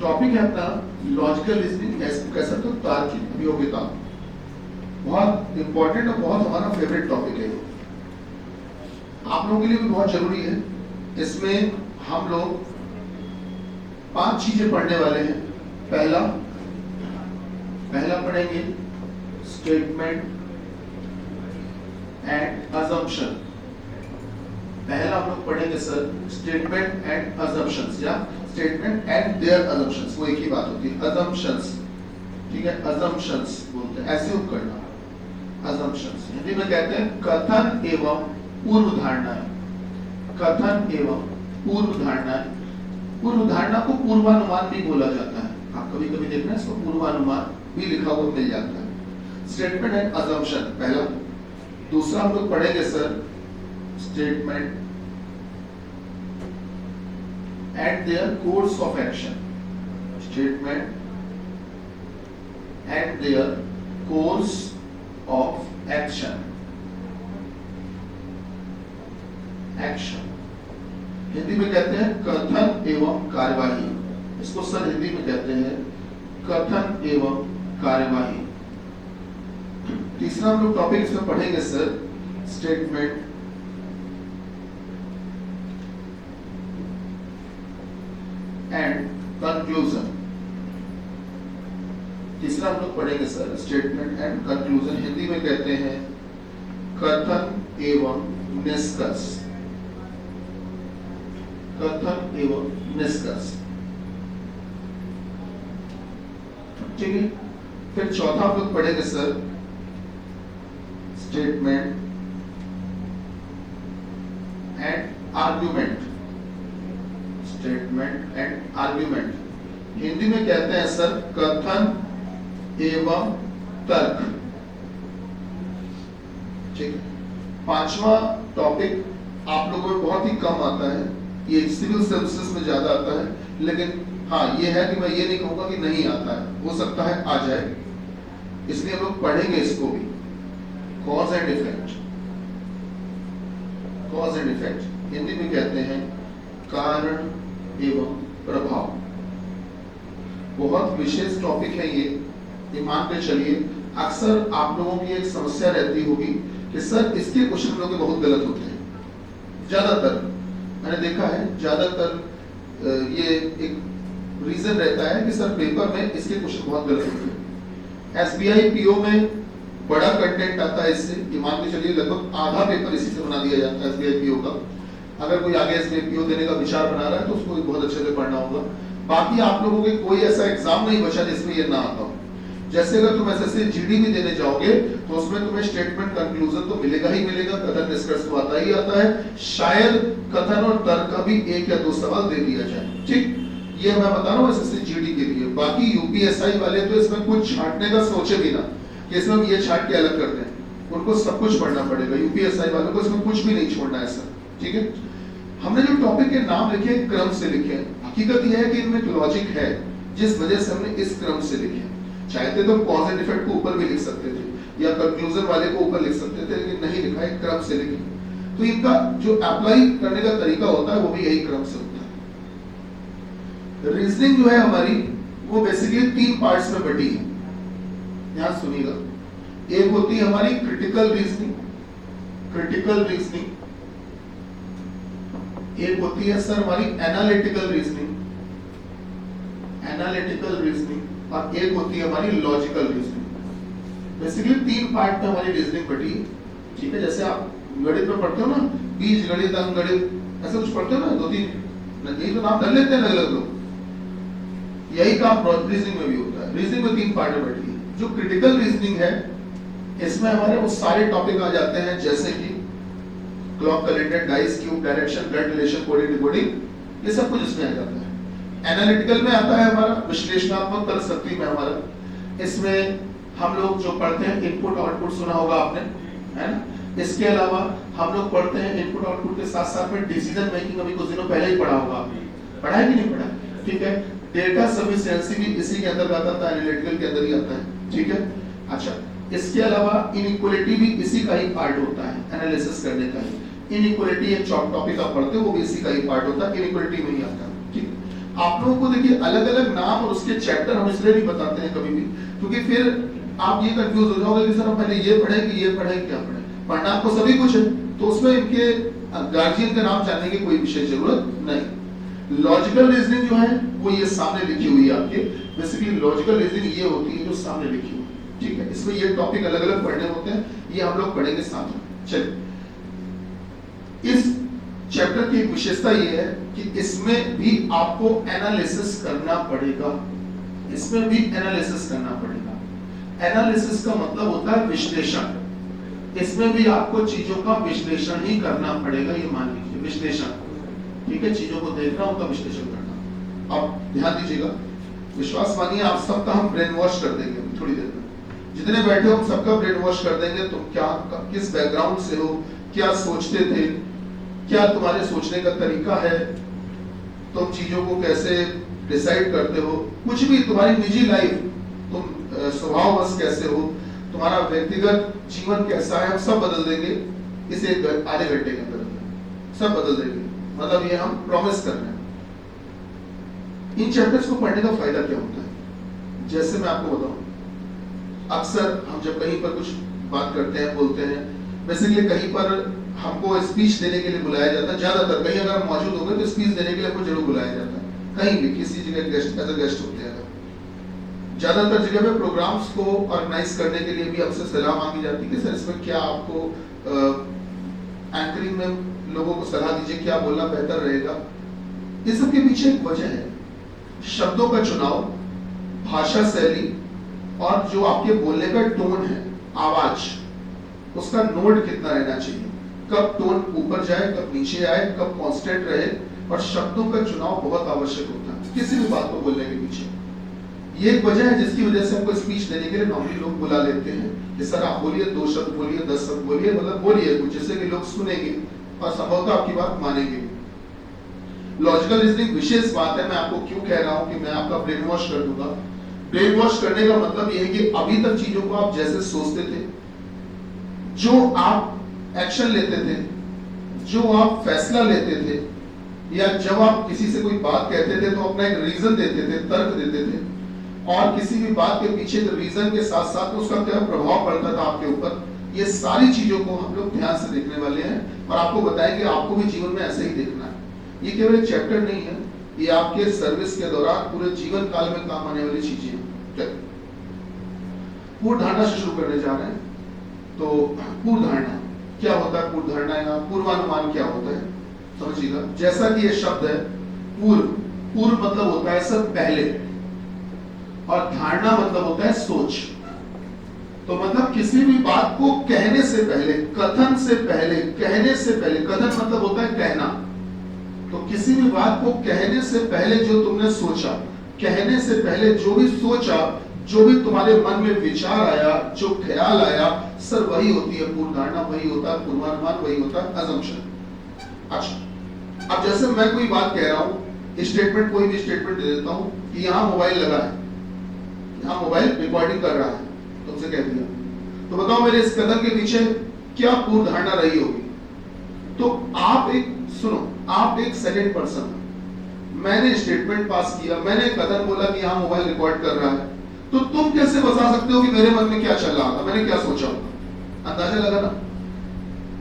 Topic है अपना logical reasoning, कह सकते हो तार्किक अभियोगिता। बहुत इंपॉर्टेंट और बहुत हमारा फेवरेट टॉपिक है। आप लोगों के लिए भी बहुत जरूरी है। इसमें हम लोग 5 चीजें पढ़ने वाले हैं। पहला पढ़ेंगे स्टेटमेंट एंड अजम्पशन। पहला हम लोग पढ़ेंगे सर स्टेटमेंट एंड अजम्पशंस, या स्टेटमेंट एंड देयर अजम्पशंस, वो एक ही बात होती है। अजम्पशंस, ठीक है, अजम्पशंस बोलते हैं, एज्यूम करना। अजम्पशंस हिंदी में कहते हैं कथन एवं पूर्व धारणाएं। कथन एवं पूर्व धारणाएं। पूर्व धारणा को पूर्वानुमान भी बोला जाता है। आप कभी कभी देखना इसको पूर्वानुमान भी लिखा हुआ मिल जाता है। स्टेटमेंट एंड अजम्पशन पहला। दूसरा हम लोग पढ़ेंगे sir statement and their course of action. Statement and their course of action. Action Hindi में कहते हैं कथन एवं कार्यवाही। इसको सर हिंदी में कहते हैं कथन एवं कार्यवाही। तीसरा हम लोग टॉपिक इसमें पढ़ेंगे सर स्टेटमेंट एंड कंक्लूजन। तीसरा हम लोग पढ़ेंगे sir statement and conclusion. Hindi में कहते हैं कथन एवं निष्कर्ष। कथन एवं निष्कर्ष, ठीक है। फिर चौथा हम लोग पढ़ेंगे sir statement and argument. Statement and argument Hindi में कहते हैं सर कथन एवं तर्क, ठीक। पांचवा टॉपिक आप लोगों में बहुत ही कम आता है, ये सिविल सर्विसेज में ज्यादा आता है, लेकिन हाँ ये है कि मैं ये नहीं कहूंगा कि नहीं आता है, हो सकता है आ जाए, इसलिए हम लोग पढ़ेंगे इसको भी। Cause and effect. Cause and effect Hindi में कहते हैं कारण एवं प्रभाव। बहुत विशेष टॉपिक है ये मान के चलिए। अक्सर आप लोगों की एक समस्या रहती होगी कि सर इसके क्वेश्चन लोग बहुत गलत होते हैं। ज्यादातर मैंने देखा है, ज्यादातर ये एक रीजन रहता है कि सर पेपर में इसके क्वेश्चन बहुत गलत होते हैं। एसबीआई पीओ में बड़ा कंटेंट आता है इससे, ये मान के चलिए लगभग आधा पेपर इसी से बना दिया जाता है एसबीआई पीओ का। अगर कोई आगे एसबीआई पीओ देने का विचार बना रहा है तो उसको बहुत अच्छे से पढ़ना होगा। बाकी आप लोगों के कोई ऐसा एग्जाम नहीं बचा जिसमें ये ना आता हो। जैसे अगर तुम एसएससी जीडी भी देने जाओगे तो उसमें तुम्हें स्टेटमेंट कंक्लूजन तो मिलेगा ही मिलेगा, कथन निष्कर्ष तो आता ही आता है। शायद कथन और तर्क का भी 1 या 2 सवाल दे दिया जाए, ठीक। ये मैं बता रहा हूँ एसएससी जीडी के लिए। बाकी यूपीएसआई वाले तो इसमें कुछ छांटने का सोचे भी ना कि इसमें ये छांट के अलग कर दें, उनको सब कुछ पढ़ना पड़ेगा। यूपीएसआई वालों को इसमें कुछ भी नहीं छोड़ना है सर, ठीक है। हमने जो टॉपिक के नाम लिखे क्रम से लिखे। हकीकत यह है कि इनमें लॉजिक है, जिस वजह से हमने इस क्रम से लिखे। चाहते तो कॉज एंड इफेक्ट को ऊपर भी लिख सकते थे या कंक्लूजन वाले को ऊपर लिख सकते थे, लेकिन नहीं लिखा है, क्रम से लिखे। तो इनका जो अप्लाई करने का तरीका होता है वो भी यही क्रम से होता है। रीजनिंग जो है हमारी वो बेसिकली 3 पार्ट्स में बटी है। ध्यान सुनिएगा। एक होती है हमारी क्रिटिकल रीजनिंग। क्रिटिकल रीजनिंग एक होती है सर हमारी एनालिटिकल रीजनिंग। एनालिटिकल रीजनिंग और एक होती है हमारी लॉजिकल रीजनिंग। बेसिकली 3 पार्ट में हमारी रीजनिंग बटी है, ठीक है। जैसे आप गणित में पढ़ते हो ना, बीज गणित, अंक गणित, ऐसा कुछ पढ़ते हो ना, 2-3 यही तो नाम कर लेते हैं अलग-अलग लोग। यही काम रीजनिंग में भी होता है। रीजनिंग में 3 पार्ट में बटी है। जो क्रिटिकल रीजनिंग है इसमें हमारे वो सारे टॉपिक आ जाते हैं, जैसे कि clock, calendar, dice, cube, direction, blood relation, coding, decoding, ये सब कुछ इसमें आ जाता है। एनालिटिकल में आता है हमारा विश्लेषणात्मक तर्क शक्ति में हमारा। इसमें हम लोग जो पढ़ते हैं इनपुट आउटपुट, सुना होगा आपने, है ना। इसके अलावा हम लोग पढ़ते हैं इनपुट आउटपुट के साथ साथ में डिसीजन मेकिंग। अभी कुछ दिनों पहले ही पढ़ा होगा आपने, पढ़ा है कि नहीं पढ़ा, ठीक है। डेटा सफिशिएंसी भी इसी के अंदर आता है, एनालिटिकल के अंदर ही आता है, ठीक है। अच्छा, इसके अलावा इनइक्वालिटी भी इसी का ही पार्ट होता है, एनालिसिस करने का ही। इनइक्वालिटी एक टॉपिक आप पढ़ते हो वो भी इसी का ही पार्ट होता है, इनइक्वालिटी में ही आता है, ठीक। आप लोगों को देखिए अलग अलग नाम और उसके चैप्टर हम इसलिए नहीं बताते हैं कभी भी, क्योंकि फिर आप ये कंफ्यूज हो जाओगे कि सर हम पहले ये पढ़े कि ये पढ़े क्या पढ़े। पढ़ना आपको सभी कुछ है, तो उसमें इनके गार्जियन का नाम जानने की कोई विशेष जरूरत नहीं। लॉजिकल रीजनिंग जो है वो ये सामने लिखी हुई है आपके। बेसिकली लॉजिकल रीजनिंग ये होती है जो सामने लिखी हुई है, ठीक है। इसमें ये टॉपिक अलग अलग पढ़ने होते हैं, ये हम लोग पढ़ेंगे साथ में। चलिए, इस चैप्टर की एक विशेषता ये है कि इसमें भी आपको एनालिसिस करना पड़ेगा, इसमें भी एनालिसिस करना पड़ेगा। एनालिसिस का मतलब होता है विश्लेषण, इसमें भी आपको चीजों का विश्लेषण ही करना पड़ेगा, ये मान लीजिए विश्लेषण, ठीक है। चीजों को देखना, उनका विश्लेषण करना। अब ध्यान दीजिएगा, विश्वास मानिए आप सबका हम ब्रेन वॉश कर देंगे थोड़ी देर में। जितने बैठे हो हम सबका ब्रेन वॉश कर देंगे। तुम क्या, किस बैकग्राउंड से हो, क्या सोचते थे, क्या तुम्हारे सोचने का तरीका है, तुम चीजों को कैसे डिसाइड करते हो, कुछ भी तुम्हारी निजी लाइफ, तुम स्वभाववश कैसे हो, तुम्हारा व्यक्तिगत जीवन कैसा है, हम सब बदल देंगे इस एक आधे घंटे के अंदर, सब बदल देंगे। मतलब ये हम प्रॉमिस कर रहे हैं। इन चैप्टर्स को पढ़ने का फायदा क्या होता है, जैसे मैं आपको बताऊं, अक्सर हम जब कहीं पर कुछ बात करते हैं, बोलते हैं, बेसिकली कहीं पर हमको स्पीच देने के लिए बुलाया जाता है। ज्यादातर कहीं अगर हम मौजूद होंगे तो स्पीच देने के लिए हमको जरूर बुलाया जाता है, कहीं भी किसी जगह गेस्ट एज अ गेस्ट होते हैं। ज्यादातर जगह पे प्रोग्राम्स को ऑर्गेनाइज करने के लिए भी हमसे सलाह मांगी जाती है कि सर इसमें क्या आपको एंकरिंग में लोगों को सलाह दीजिए, क्या बोलना बेहतर रहेगा। इस सब के पीछे एक वजह है, शब्दों का चुनाव, भाषा शैली और जो आपके बोलने का टोन है, आवाज, उसका नोट कितना रहना चाहिए, कब टोन ऊपर जाए, कब नीचे आए, कब कांस्टेंट रहे, और शब्दों का चुनाव बहुत आवश्यक होता है किसी भी बात को बोलने के पीछे। ये एक वजह है जिसकी वजह से हमको स्पीच देने के लिए नॉर्मली लोग बुला लेते हैं कि सर आप बोलिए, 2 शब्द बोलिए, 10 शब्द बोलिए, मतलब बोलिए कुछ जिससे कि लोग सुनेंगे और संभवतः आपकी बात मानेंगे। लॉजिकल रीजनिंग विशेष बात है, मैं आपको क्यों कह रहा हूं कि मैं आपका ब्रेन वॉश कर दूंगा। ब्रेन वॉश करने का मतलब यह है कि अभी तक चीजों को आप जैसे सोचते थे, जो आप एक्शन लेते थे, जो आप फैसला लेते थे, या जब आप किसी से कोई बात कहते थे तो अपना एक रीजन देते थे, तर्क देते थे, और किसी भी बात के पीछे रीजन के साथ साथ उसका क्या प्रभाव पड़ता था आपके ऊपर, ये सारी चीजों को हम लोग ध्यान से देखने वाले हैं और आपको बताएंगे आपको भी जीवन में ऐसे ही देखना है। ये केवल एक चैप्टर नहीं है, ये आपके सर्विस के दौरान पूरे जीवन काल में काम आने वाली चीजें हैं। पूर्व धारणा से शुरू करने जा रहे हैं। तो पूर्व धारणा क्या होता है, पूर्व धारणा या पूर्वानुमान क्या होता है, समझिएगा। जैसा कि ये शब्द है पूर्व, पूर्व मतलब होता है सर पहले, और धारणा मतलब होता है सोच। तो मतलब किसी भी बात को कहने से पहले, कथन से पहले, कहने से पहले, कथन मतलब होता है कहना, तो किसी भी बात को कहने से पहले जो तुमने सोचा, कहने से पहले जो भी सोचा, जो भी तुम्हारे मन में विचार आया, जो ख्याल आया, सर वही होती है पूर्व धारणा, वही होता है पूर्वानुमान, वही होता है अजम्पशन। अच्छा, अब जैसे मैं कोई बात कह रहा हूं, स्टेटमेंट, कोई भी स्टेटमेंट दे देता हूं कि यहां मोबाइल लगा है, यहां मोबाइल रिकॉर्डिंग कर रहा है, तुमसे कह दिया, तो बताओ मेरे इस कदम के पीछे क्या पूर्व धारणा रही होगी। तो आप एक सुनो, आप एक सेकंड पर्सन, मैंने स्टेटमेंट पास किया, मैंने कथन बोला कि यहां मोबाइल रिकॉर्ड कर रहा है, तो तुम कैसे बता सकते हो कि मेरे मन में क्या चल रहा था, मैंने क्या सोचा होगा, अंदाजा लगाना।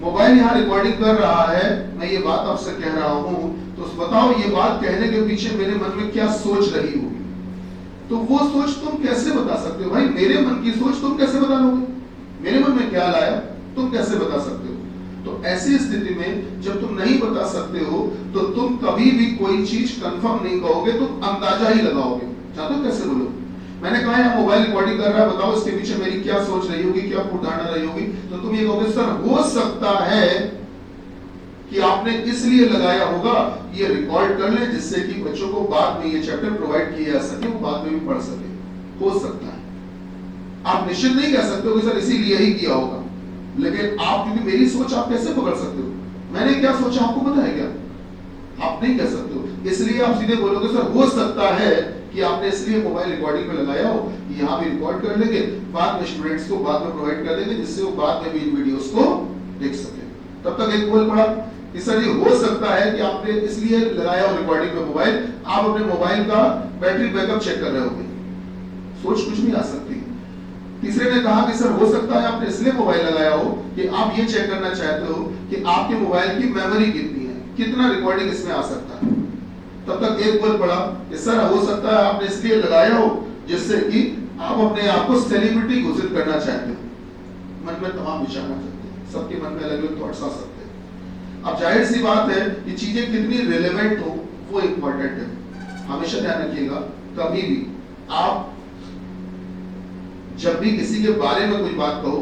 मोबाइल यहां रिकॉर्डिंग कर रहा है, मैं ये बात आपसे कह रहा हूं, तो बताओ ये बात कहने के पीछे मेरे मन में क्या सोच रही होगी। तो वो सोच तुम कैसे बता सकते हो भाई, मेरे मन की सोच तुम कैसे बता लोगे, मेरे मन में क्या लाया तुम कैसे बता सकते हो। तो ऐसी स्थिति में जब तुम नहीं बता सकते हो तो तुम कभी भी कोई चीज कंफर्म नहीं कहोगे, तुम अंदाजा ही लगाओगे। जानते हो कैसे बोलोगे, मैंने कहा है मोबाइल रिकॉर्डिंग कर रहा है, बताओ इसके पीछे मेरी क्या सोच रही होगी, क्या पूर्व धारणा रही होगी, तो तुम ये कहोगे सर हो सकता है कि आपने इसलिए लगाया होगा ये रिकॉर्ड कर ले जिससे कि बच्चों को बाद में ये चैप्टर प्रोवाइड किया जा सके, वो बाद में भी पढ़ सके, हो सकता है। आप निश्चित नहीं कह सकते हो कि सर इसीलिए ही किया होगा, लेकिन आप, क्योंकि मेरी सोच आप कैसे पकड़ सकते हो, मैंने क्या सोचा आपको पता है क्या, आप नहीं कह सकते हो। इसलिए आप सीधे बोलोगे सर हो सकता है कि आपने इसलिए मोबाइल रिकॉर्डिंग पे लगाया हो, यहाँ भी रिकॉर्ड कर लेंगे, बाद में स्टूडेंट्स को बाद में प्रोवाइड कर देंगे जिससे वो बाद में भी इन वीडियोस को देख सके। तब तक एक बोल पड़ा कि सर ये हो सकता है कि आपने इसलिए लगाया हो रिकॉर्डिंग पे मोबाइल, आप अपने मोबाइल का बैटरी बैकअप चेक कर रहे होगे, सोच कुछ भी आ सकती है। तीसरे ने कहा कि सर हो सकता है आपने इसलिए मोबाइल लगाया हो कि आप ये चेक करना चाहते हो कि आपके मोबाइल की मेमोरी कितनी है, कितना रिकॉर्डिंग इसमें आ सकता है। तब तक एक बोल पड़ा कि सर हो सकता है आपने इसलिए लगाया हो जिससे कि आप अपने आप को सेलिब्रिटी घोषित करना चाहते हो। मन में तमाम विचार आ सकते हैं, सबके मन में अलग अलग थॉट्स आ सकते हैं। अब जाहिर सी बात है कि चीजें कितनी रिलेवेंट हो वो इंपॉर्टेंट है। हमेशा ध्यान रखिएगा, कभी भी आप जब भी किसी के बारे में कोई बात कहो,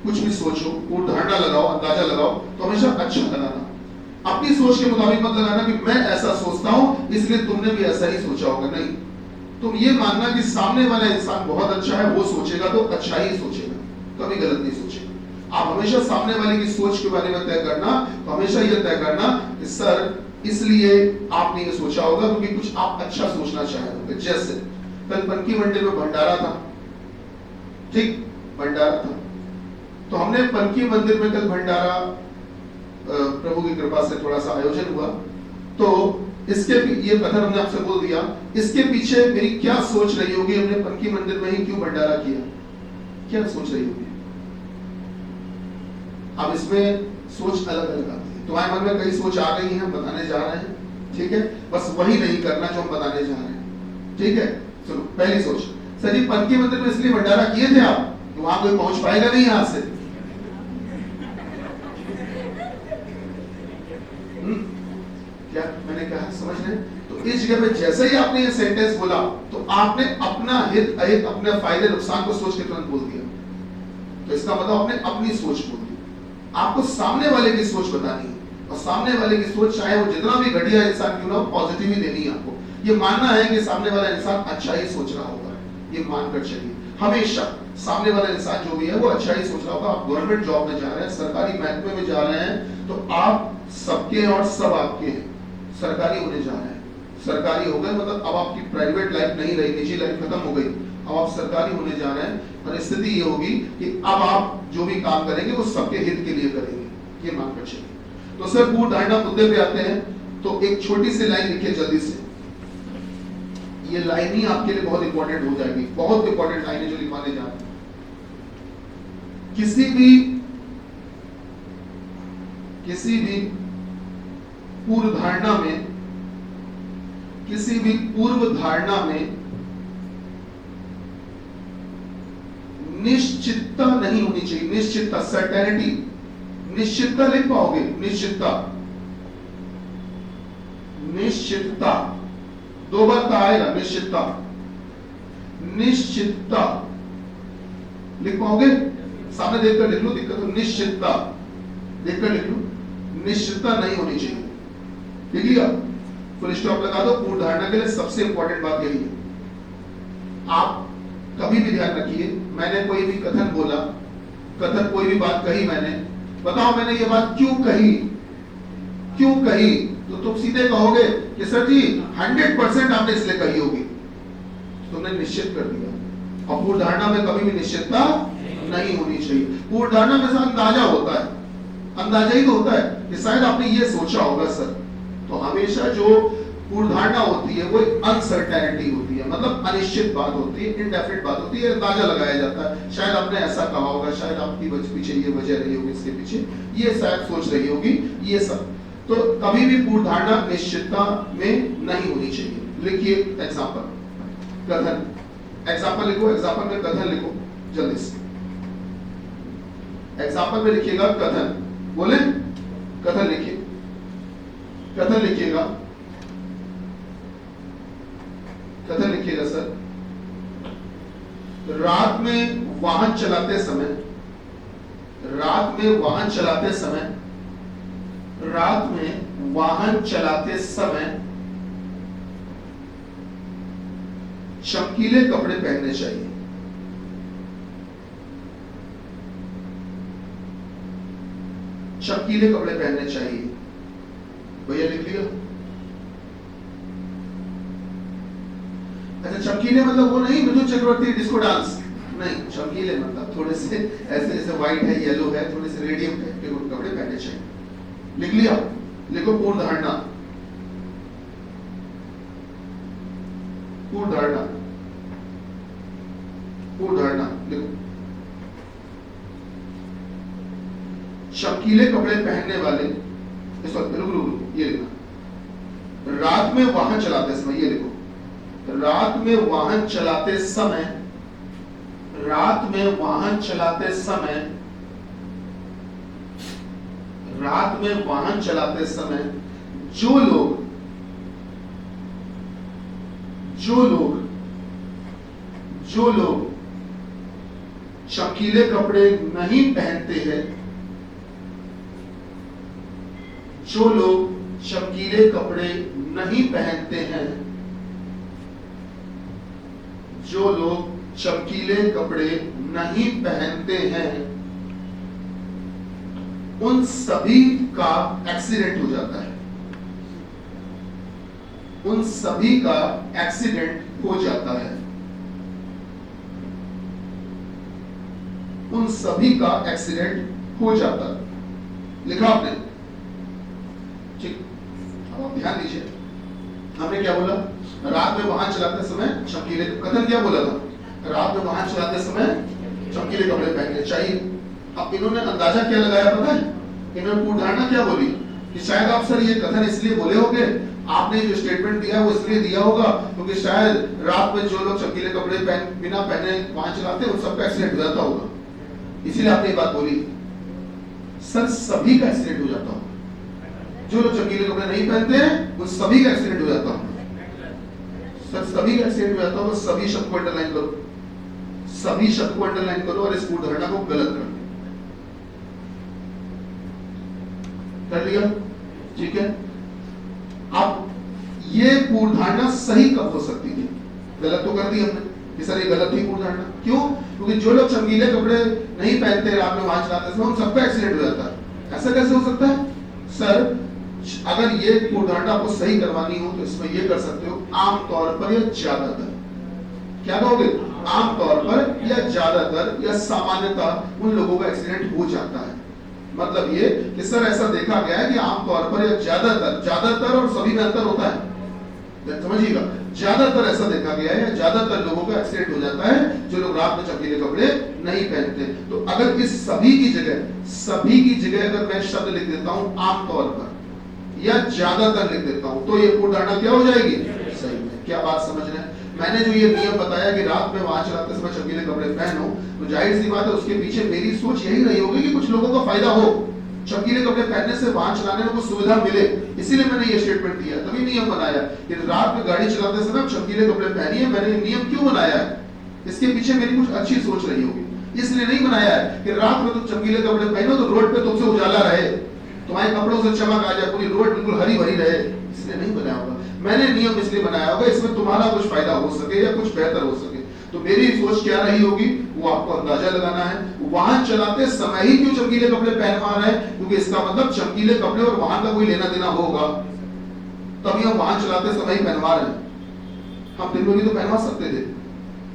कुछ भी सोचो, कोई धारणा लगाओ, अंदाजा लगाओ, तो हमेशा अच्छा लगाना। अपनी सोच के मुताबिक मत लगाना कि मैं ऐसा सोचता हूं इसलिए तुमने भी ऐसा ही सोचा होगा। नहीं, तुम ये मानना कि सामने वाला इंसान बहुत अच्छा है, वो सोचेगा तो अच्छा ही सोचेगा, कभी गलत नहीं सोचेगा। आप हमेशा सामने वाले की सोच के बारे में तय करना, तो हमेशा ये तय करना कि सर इसलिए आपने ये सोचा होगा क्योंकि कुछ आप अच्छा सोचना चाह रहे होंगे। जैसे कल पनकी मंदिर में भंडारा था, ठीक, भंडारा था, तो हमने पनकी मंदिर में कल भंडारा प्रभु की कृपा से थोड़ा सा आयोजन हुआ, तो इसके ये कथन हमने आपसे बोल दिया, इसके पीछे मेरी क्या सोच रही होगी, हमने पनकी मंदिर में ही क्यों भंडारा किया, क्या सोच रही होगी। अब इसमें सोच अलग अलग आती है, तुम्हारे मन में कई सोच आ गई है, हम बताने जा रहे हैं, ठीक है, बस वही नहीं करना जो हम बताने जा रहे हैं, ठीक है। चलो पहली सोच, सर जी पनकी मंदिर में इसलिए भंडारा किए थे आप, वहां कोई पहुंच पाएगा नहीं यहां से। क्या मैंने कहा, समझ रहे? तो इस जगह पे जैसे ही आपने ये सेंटेंस बोला तो आपने अपना हित अहित, अपने फायदे नुकसान को सोच के तुरंत बोल दिया, तो इसका मतलब आपने अपनी सोच बोल दी। आपको सामने वाले की सोच बतानी है, और सामने वाले की सोच चाहे वो जितना भी घटिया इंसान क्यों ना हो, पॉजिटिव ही देनी है आपको। ये मानना है कि सामने वाला इंसान अच्छा ही सोच रहा होगा, ये मानकर चलिए। हमेशा सामने वाला इंसान जो भी है वो अच्छा ही सोच रहा होगा। आप गवर्नमेंट जॉब में जा रहे हैं, सरकारी महकमे में जा रहे हैं, तो आप सबके और सब आपके हैं, सरकारी होने जा रहे हैं। सरकारी हो गए मतलब अब आपकी प्राइवेट लाइफ नहीं रही, निजी लाइफ खत्म हो गई, अब आप सरकारी होने जा रहे हैं। परिस्थिति ये होगी कि अब आप जो भी काम करेंगे वो सबके हित के लिए करेंगे, ये मानकर चलिए। तो सर पूर्ण धारणा मुद्दे पे आते हैं, तो एक छोटी सी लाइन लिखिए जल्दी से, ये लाइन ही आपके लिए बहुत इंपॉर्टेंट हो जाएगी, बहुत इंपॉर्टेंट लाइन है जो लिखवाने जा रहे हैं। किसी भी पूर्व धारणा में, किसी भी पूर्व धारणा में निश्चितता नहीं होनी चाहिए। निश्चितता, सर्टेनिटी, निश्चितता लिख पाओगे, निश्चितता, निश्चितता, दो बार ता आएगा, निश्चितता, निश्चितता लिख पाओगे, सामने देखकर लिख लो, दिक्कत हो, निश्चितता देखकर लिख लो, निश्चितता नहीं होनी चाहिए, लिख लिया, फुल स्टॉप लगा दो। पूर्ण धारणा के लिए सबसे इंपॉर्टेंट बात यही है। आप कभी भी ध्यान रखिए, मैंने कोई भी कथन बोला, कथन कोई भी बात कही मैंने, बताओ मैंने ये बात क्यों कही, क्यों कही, तो तुम सीधे कहोगे कि सर जी 100% आपने इसलिए कही होगी, तुमने निश्चित कर दिया। और पूर्ण धारणा में कभी भी निश्चितता नहीं होनी चाहिए। पूर्ण धारणा में से अंदाजा होता है, अंदाजा ही तो होता है कि शायद आपने ये सोचा होगा सर। तो हमेशा जो पूर्ण धारणा होती है वो अनसर्टेनिटी होती है, मतलब अनिश्चित बात होती है, इनडेफिनिट बात होती है, अंदाजा लगाया जाता है, शायद आपने ऐसा कहा होगा, शायद आपकी पीछे ये वजह रही होगी, इसके पीछे ये शायद सोच रही होगी, ये सब। तो कभी भी पूर्ण धारणा निश्चितता में नहीं होनी चाहिए। लिखिए एग्जाम्पल, कथन, एग्जाम्पल लिखो, एग्जाम्पल में कथन लिखो जल्दी से। एग्जाम्पल में लिखिएगा कथन, बोले कथन लिखिए, कथन लिखिएगा, कथन लिखिएगा सर। रात में वाहन चलाते समय, रात में वाहन चलाते समय, रात में वाहन चलाते समय चमकीले कपड़े पहनने चाहिए। चमकीले कपड़े पहनने चाहिए, भैया लिख लिया। अच्छा, चमकीले मतलब वो नहीं मिथुन चक्रवर्ती डिस्को डांस नहीं, चमकीले मतलब थोड़े से ऐसे जैसे व्हाइट है, येलो है, थोड़े से रेडियम टाइप के कपड़े पहनने चाहिए। लिख लिया, लिखो पूर्व धारणा, पूर्व धारणा, पूर्व धारणा लिखो। चमकीले कपड़े पहनने वाले, रुको ये लिखना, रात में वाहन चलाते समय, ये लिखो, रात में वाहन चलाते समय, रात में वाहन चलाते समय, रात में वाहन चलाते समय जो लोग चमकीले कपड़े नहीं पहनते हैं, जो लोग चमकीले कपड़े नहीं पहनते हैं, जो लोग चमकीले कपड़े नहीं पहनते हैं, उन सभी का एक्सीडेंट हो जाता है, उन सभी का एक्सीडेंट हो जाता है, उन सभी का एक्सीडेंट हो जाता है। लिखा आपने? ठीक, अब आप ध्यान दीजिए, हमने क्या बोला? रात में वाहन चलाते समय चमकीले, कथन क्या बोला था? रात में वाहन चलाते समय चमकीले कपड़े पहनने चाहिए। अब इन्होंने अंदाजा क्या लगाया पता है? इन्होंने पूर्व धारणा क्या बोली कि शायद आप सर ये कथन इसलिए बोले होंगे, आपने जो स्टेटमेंट दिया वो इसलिए दिया होगा क्योंकि शायद रात में जो लोग चमकीले कपड़े बिना पहने वाहन चलाते हैं उन सबका एक्सीडेंट हो जाता होगा, इसीलिए आपने ये बात बोली। सर सभी का एक्सीडेंट हो जाता होगा, जो लोग चमकीले कपड़े नहीं पहनते हैं उन सभी का एक्सीडेंट हो जाता होगा। सर सभी का एक्सीडेंट हो जाता होगा, सभी शब्द को अंडरलाइन करो, सभी शब्द को अंडरलाइन करो और इस पूर्व धारणा को गलत कर लिया। ठीक है, अब ये पूर्व धारणा सही कब हो सकती थी? गलत तो कर दी हमने कि सर ये गलत थी पूर्व धारणा। क्यों? क्योंकि जो लोग चमकीले कपड़े नहीं पहनते रात में वाहन चलाते समय उन सबका एक्सीडेंट हो जाता है। ऐसा कैसे हो सकता है? सर अगर ये पूर्व धारणा आपको सही करवानी हो तो इसमें ये कर सकते हो, आमतौर पर या ज्यादातर, क्या कहोगे? आमतौर पर या ज्यादातर या सामान्यतः उन लोगों का एक्सीडेंट हो जाता है। मतलब ये कि सर ऐसा देखा गया है कि आमतौर पर या ज्यादातर, ज्यादातर और सभी में अंतर होता है, समझिएगा, ज्यादातर ऐसा देखा गया है, ज्यादातर लोगों का एक्सीडेंट हो जाता है जो लोग रात में चमकीले कपड़े नहीं पहनते। तो अगर इस सभी की जगह अगर मैं शब्द लिख देता हूं आमतौर पर या ज्यादातर लिख देता हूं तो ये पूर्व धारणा क्या हो जाएगी? सही है। क्या बात समझ रहे हैं? मैंने जो ये नियम बताया कि रात में वाहन चलाते समय चमकीले कपड़े पहनो, तो जाहिर सी बात है उसके पीछे मेरी सोच यही रही होगी कि कुछ लोगों को फायदा हो, चमकीले कपड़े पहनने से वाहन चलाने में कुछ सुविधा मिले, इसीलिए मैंने ये स्टेटमेंट दिया, तभी नियम बनाया कि रात में गाड़ी चलाते समय चमकीले कपड़े पहनिए। मैंने नियम क्यों बनाया है? इसके पीछे मेरी कुछ अच्छी सोच रही होगी, इसलिए नहीं बनाया है कि रात में तुम चमकीले कपड़े पहनो तो रोड पे तुमसे उजाला रहे, तुम्हारे कपड़ों से चमक आ जाए, पूरी रोड बिल्कुल हरी भरी रहे, इसलिए नहीं बनाया होगा। मैंने नियम इसलिए बनाया होगा इसमें तुम्हारा कुछ फायदा हो सके या कुछ बेहतर हो सके। तो मेरी सोच क्या रही होगी वो आपको अंदाजा लगाना है। वाहन चलाते समय ही क्यों चमकीले कपड़े पहनवा रहे हैं? क्योंकि इसका मतलब चमकीले कपड़े और वाहन का कोई लेना देना होगा, तभी हम वाहन चलाते समय ही पहनवा रहे हैं। हम दिन में भी तो पहनवा सकते थे,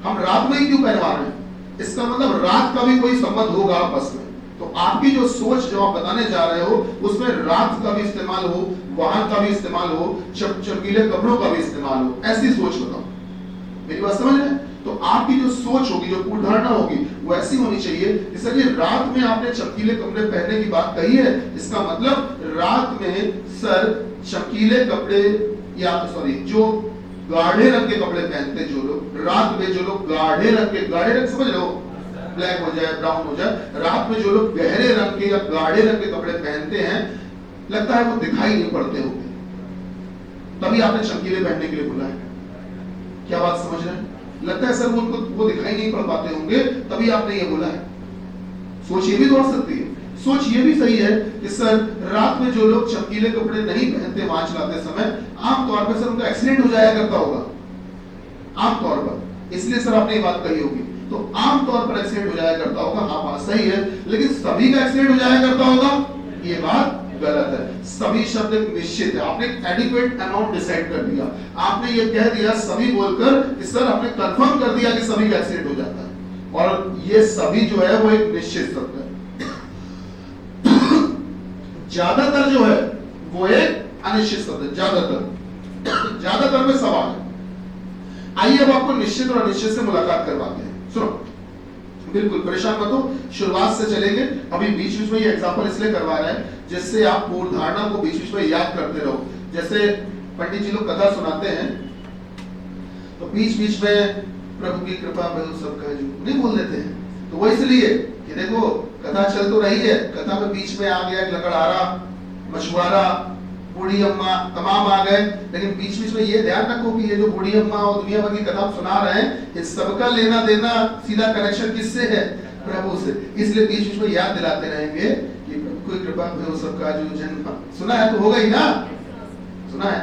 हम रात में ही क्यों पहनवा रहे हैं? इसका मतलब रात का भी कोई संबंध होगा आपस में। तो आपकी जो सोच जो आप बताने जा रहे हो उसमें रात का भी इस्तेमाल हो, वाहन का भी इस्तेमाल हो, चमकीले कपड़ों का भी इस्तेमाल हो, ऐसी सोच बताओ। मेरी बात समझ रहे हैं? तो आपकी जो सोच होगी, जो पूर्व धारणा होगी वो ऐसी होनी चाहिए कि सर ये रात में आपने चमकीले कपड़े पहनने की बात कही है, इसका मतलब रात में सर चमकीले कपड़े या जो गाढ़े रंग के कपड़े पहनते जो लोग, रात में जो लोग गाढ़े रंग समझ लो, ब्लैक हो जाए ब्राउन हो जाए, रात में जो लोग गहरे रंग के या गाढ़े रंग के कपड़े पहनते हैं लगता है वो दिखाई नहीं पड़ते होंगे, तभी आपने चमकीले पहनने के लिए बोला है। क्या बात समझ रहे हैं? लगता है सर वो दिखाई नहीं पड़ पाते होंगे तभी आपने ये बोला है। सोच ये भी तो हो सकती है, सोच ये भी सही है कि सर रात में जो लोग चमकीले कपड़े नहीं पहनते वाहन चलाते समय आमतौर पर सर उनका एक्सीडेंट हो जाया करता होगा, आमतौर पर, इसलिए सर आपने ये बात कही होगी। तो आमतौर पर एक्सीडेंट हो जाया करता होगा, हाँ बात सही है, लेकिन सभी का एक्सीडेंट हो जाया करता होगा ये बात गलत है। सभी शब्द निश्चित है, आपने एडिक्वेट अमाउंट डिसाइड कर दिया, आपने ये कह दिया सभी बोलकर कि सर आपने कंफर्म कर दिया कि सभी का एक्सीडेंट हो जाता है, और ये सभी जो है वो एक निश्चित शब्द है। ज्यादातर जो है वो एक अनिश्चित शब्द है, ज्यादातर। ज्यादातर में सवाल है। आइए अब आपको निश्चित और अनिश्चित से मुलाकात करवाते हैं। सुनो, बिल्कुल परेशान मत हो, शुरुआत से चलेंगे। अभी बीच बीच में ये एग्जांपल इसलिए करवा रहे हैं जिससे आप पूर्ण धारणा को बीच बीच में याद करते रहो। जैसे पंडित जी लोग कथा सुनाते हैं तो बीच बीच में प्रभु की कृपा में सबका जो नहीं बोल देते हैं, तो वो इसलिए कि देखो कथा चल तो रही है, कथा में बीच में आ गया लकड़हारा, मछुआरा, बूढ़ी अम्मा, तमाम आ गए, लेकिन बीच बीच में ये ध्यान रखो कि ये जो बूढ़ी अम्मा और दुनिया भर की कथा सुना रहे हैं, ये सबका लेना देना सीधा कनेक्शन किससे है? प्रभु से। इसलिए बीच बीच में याद दिलाते रहेंगे कि प्रभु की कृपा में सबका जो जन्म, सुना है तो होगा ही ना, सुना है।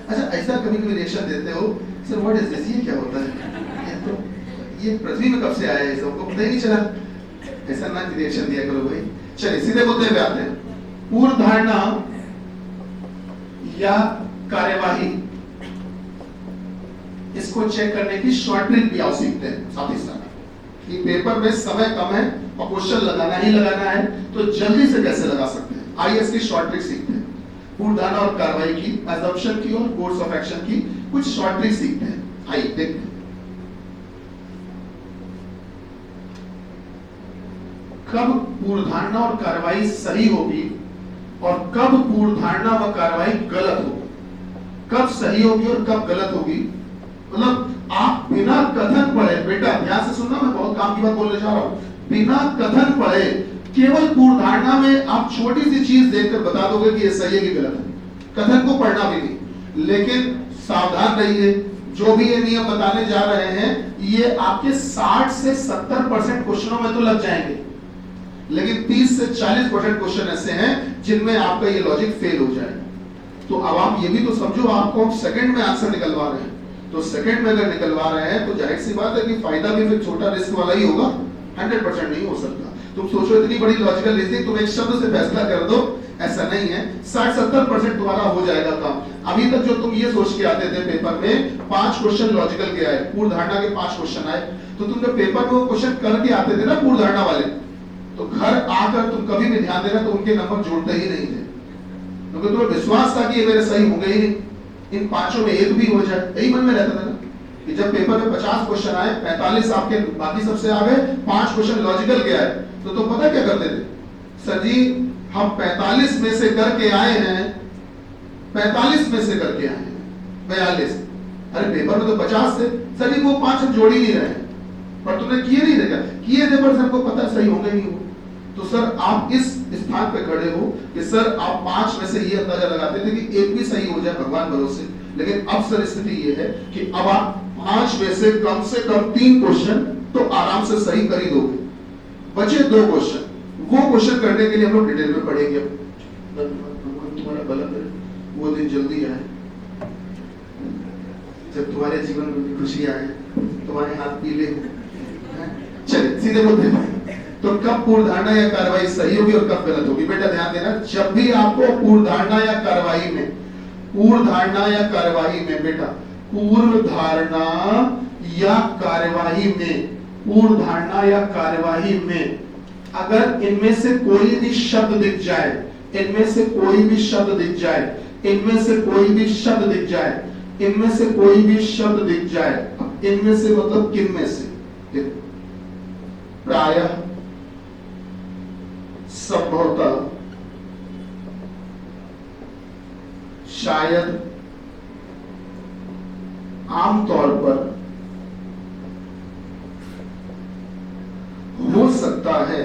अच्छा, ऐसा कभी कभी रिएक्शन देते हो, सर व्हाट इज दिस, ये क्या होता है? ये पृथ्वी में कब से आया है, सबको पता ही नहीं चला। ऐसा ना रिएक्शन दिया करो भाई। चलिए सीधे मुद्दे पे आते हैं। पूर्व धारणा या कार्यवाही, इसको चेक करने की शॉर्ट ट्रिक भी आप सीखते हैं साथ ही साथ कि पेपर में समय कम है और क्वेश्चन लगाना ही लगाना है, तो जल्दी से कैसे लगा सकते हैं। आइए इसकी शॉर्ट ट्रिक सीखते हैं। पूर्व धारणा और कार्रवाई की, अजम्पशन की और कोर्स ऑफ एक्शन की कुछ शॉर्ट ट्रिक सीखते हैं। आइए देखते हैं। कब पूर्व धारणा और कार्रवाई सही होगी और कब पूर्व धारणा व कार्रवाई गलत होगी, कब सही होगी और कब गलत होगी। मतलब आप बिना कथन पढ़े, बेटा ध्यान से सुनना, मैं बहुत काम की बात बोलने जा रहा हूं, बिना कथन पढ़े केवल पूर्व धारणा में आप छोटी सी चीज देखकर बता दोगे कि ये सही है कि गलत है। कथन को पढ़ना भी नहीं। लेकिन सावधान रहिए, जो भी ये नियम बताने जा रहे हैं ये आपके 60 से 70% क्वेश्चनों में तो लग जाएंगे, लेकिन 30 से 40% क्वेश्चन ऐसे हैं जिनमें आपका ये लॉजिक फेल हो जाएगा। तो अब आप ये भी तो समझो, आपको सेकंड में आंसर निकलवा रहे हैं, तो सेकंड में अगर निकलवा रहे हैं तो जाहिर सी बात है कि फायदा भी फिर छोटा रिस्क वाला ही होगा, 100% नहीं हो सकता। तुम सोचो इतनी बड़ी लॉजिकल रीजनिंग, तुम एक शब्द से फैसला कर दो, ऐसा नहीं है। 60-70% तुम्हारा हो जाएगा काम। अभी तक जो तुम ये सोच के आते थे पेपर में 5 क्वेश्चन लॉजिकल के आए, पूर्व धारणा के 5 क्वेश्चन आए, तो तुम जब पेपर में वो क्वेश्चन करके आते थे ना पूर्व धारणा वाले, तो घर आकर तुम कभी भी ध्यान देना तो उनके नंबर जोड़ते ही नहीं थे, क्योंकि तुम्हें विश्वास था कि ये मेरे सही होंगे ही नहीं, इन 5 में एक भी हो जाए, यही मन में रहता था ना। कि जब पेपर में 50 क्वेश्चन आए, 45 आपके बाकी सबसे आ गए, 5 क्वेश्चन लॉजिकल के आए, तो तुम पता क्या करते थे? सर जी हम 45 में से करके आए हैं, 45 में से करके आए हैं 42। अरे पेपर में तो 50 थे। सर जी वो 5 हम जोड़ ही नहीं रहे, पर तुमने किए नहीं देखा, किए थे पर सबको पता सही होंगे नहीं हो। तो सर आप इस स्थान पे खड़े हो कि सर आप 5 में से ये अंदाजा लगाते थे कि एक भी सही हो जाए भगवान भरोसे, लेकिन अब सर स्थिति ये है कि अब आप 5 में से कम 3 क्वेश्चन तो आराम से सही कर ही दोगे। बचे 2 क्वेश्चन, वो क्वेश्चन करने के लिए हम लोग डिटेल में पढ़ेंगे। तुम्हारा भला करे, वो दिन जल्दी आए जब तुम्हारे जीवन में खुशियां आए, तुम्हारे हाथ पीले हो। चलिए सीधे मुद्दे पे। तो कब पूर्व धारणा या कार्रवाई सही होगी और कब गलत होगी? बेटा ध्यान देना, जब भी आपको पूर्व धारणा या कार्रवाई में, पूर्व धारणा या कार्रवाई में, बेटा पूर्व धारणा या कार्यवाही में, पूर्व धारणा या कार्यवाही में अगर इनमें से कोई भी शब्द दिख जाए, इनमें से कोई भी शब्द दिख जाए, इनमें से कोई भी शब्द दिख जाए, इनमें से कोई भी शब्द दिख जाए, इनमें से मतलब किन में से? प्रायः, संभवतः, शायद, आमतौर पर, हो सकता है,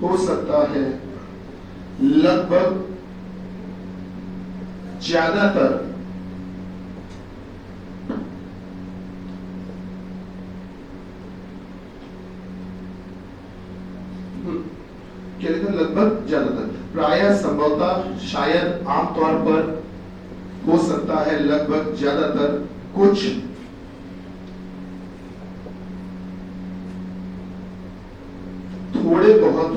हो सकता है, लगभग, ज्यादातर, क्या लिखा? लगभग, ज्यादातर, प्रायः, संभवतः, शायद, आमतौर पर, हो सकता है, लगभग, ज्यादातर, कुछ, थोड़े बहुत,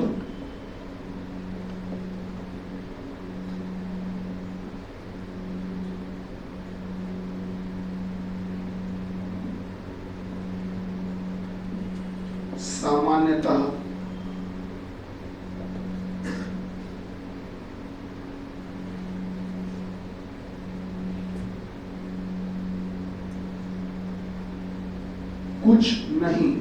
सामान्यतः, कुछ नहीं।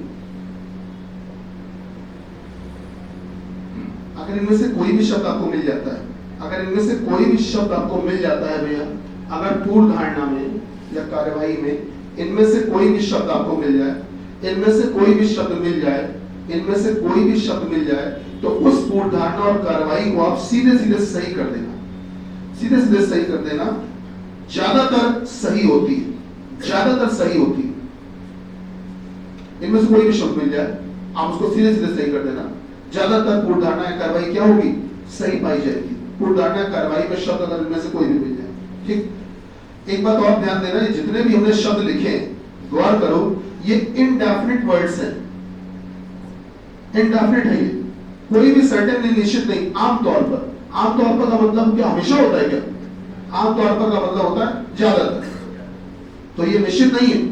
अगर इनमें से कोई भी शब्द आपको मिल जाता है, अगर इनमें से कोई भी शब्द आपको मिल जाता है भैया, अगर पूर्ण धारणा में या कार्यवाही में इनमें से कोई भी शब्द आपको मिल जाए, इनमें से कोई भी शब्द मिल जाए, इनमें से कोई भी शब्द मिल जाए, तो उस पूर्ण धारणा और कार्यवाही को आप सीधे सीधे सही कर देना, सीधे सीधे सही कर देना। ज्यादातर सही होती है, ज्यादातर सही होती है। इनमें से कोई भी शब्द मिल जाए, आप उसको सीधे सीधे सही कर देना। ज्यादातर पूर्ण धारणा या कार्रवाई क्या होगी? सही पाई जाएगी। पूर्ण धारणा या कार्रवाई में शब्द अगर इनमें से कोई भी मिल जाए, ठीक। एक बात और ध्यान देना, जितने भी हमने शब्द लिखे, गौर करो, ये इनडेफिनिट वर्ड्स हैं, इनडेफिनिट है ये, कोई भी सर्टेन नहीं, निश्चित नहीं। आमतौर पर, आमतौर पर का मतलब क्या हमेशा होता है क्या? आमतौर पर का मतलब होता है ज्यादातर, तो ये निश्चित नहीं है।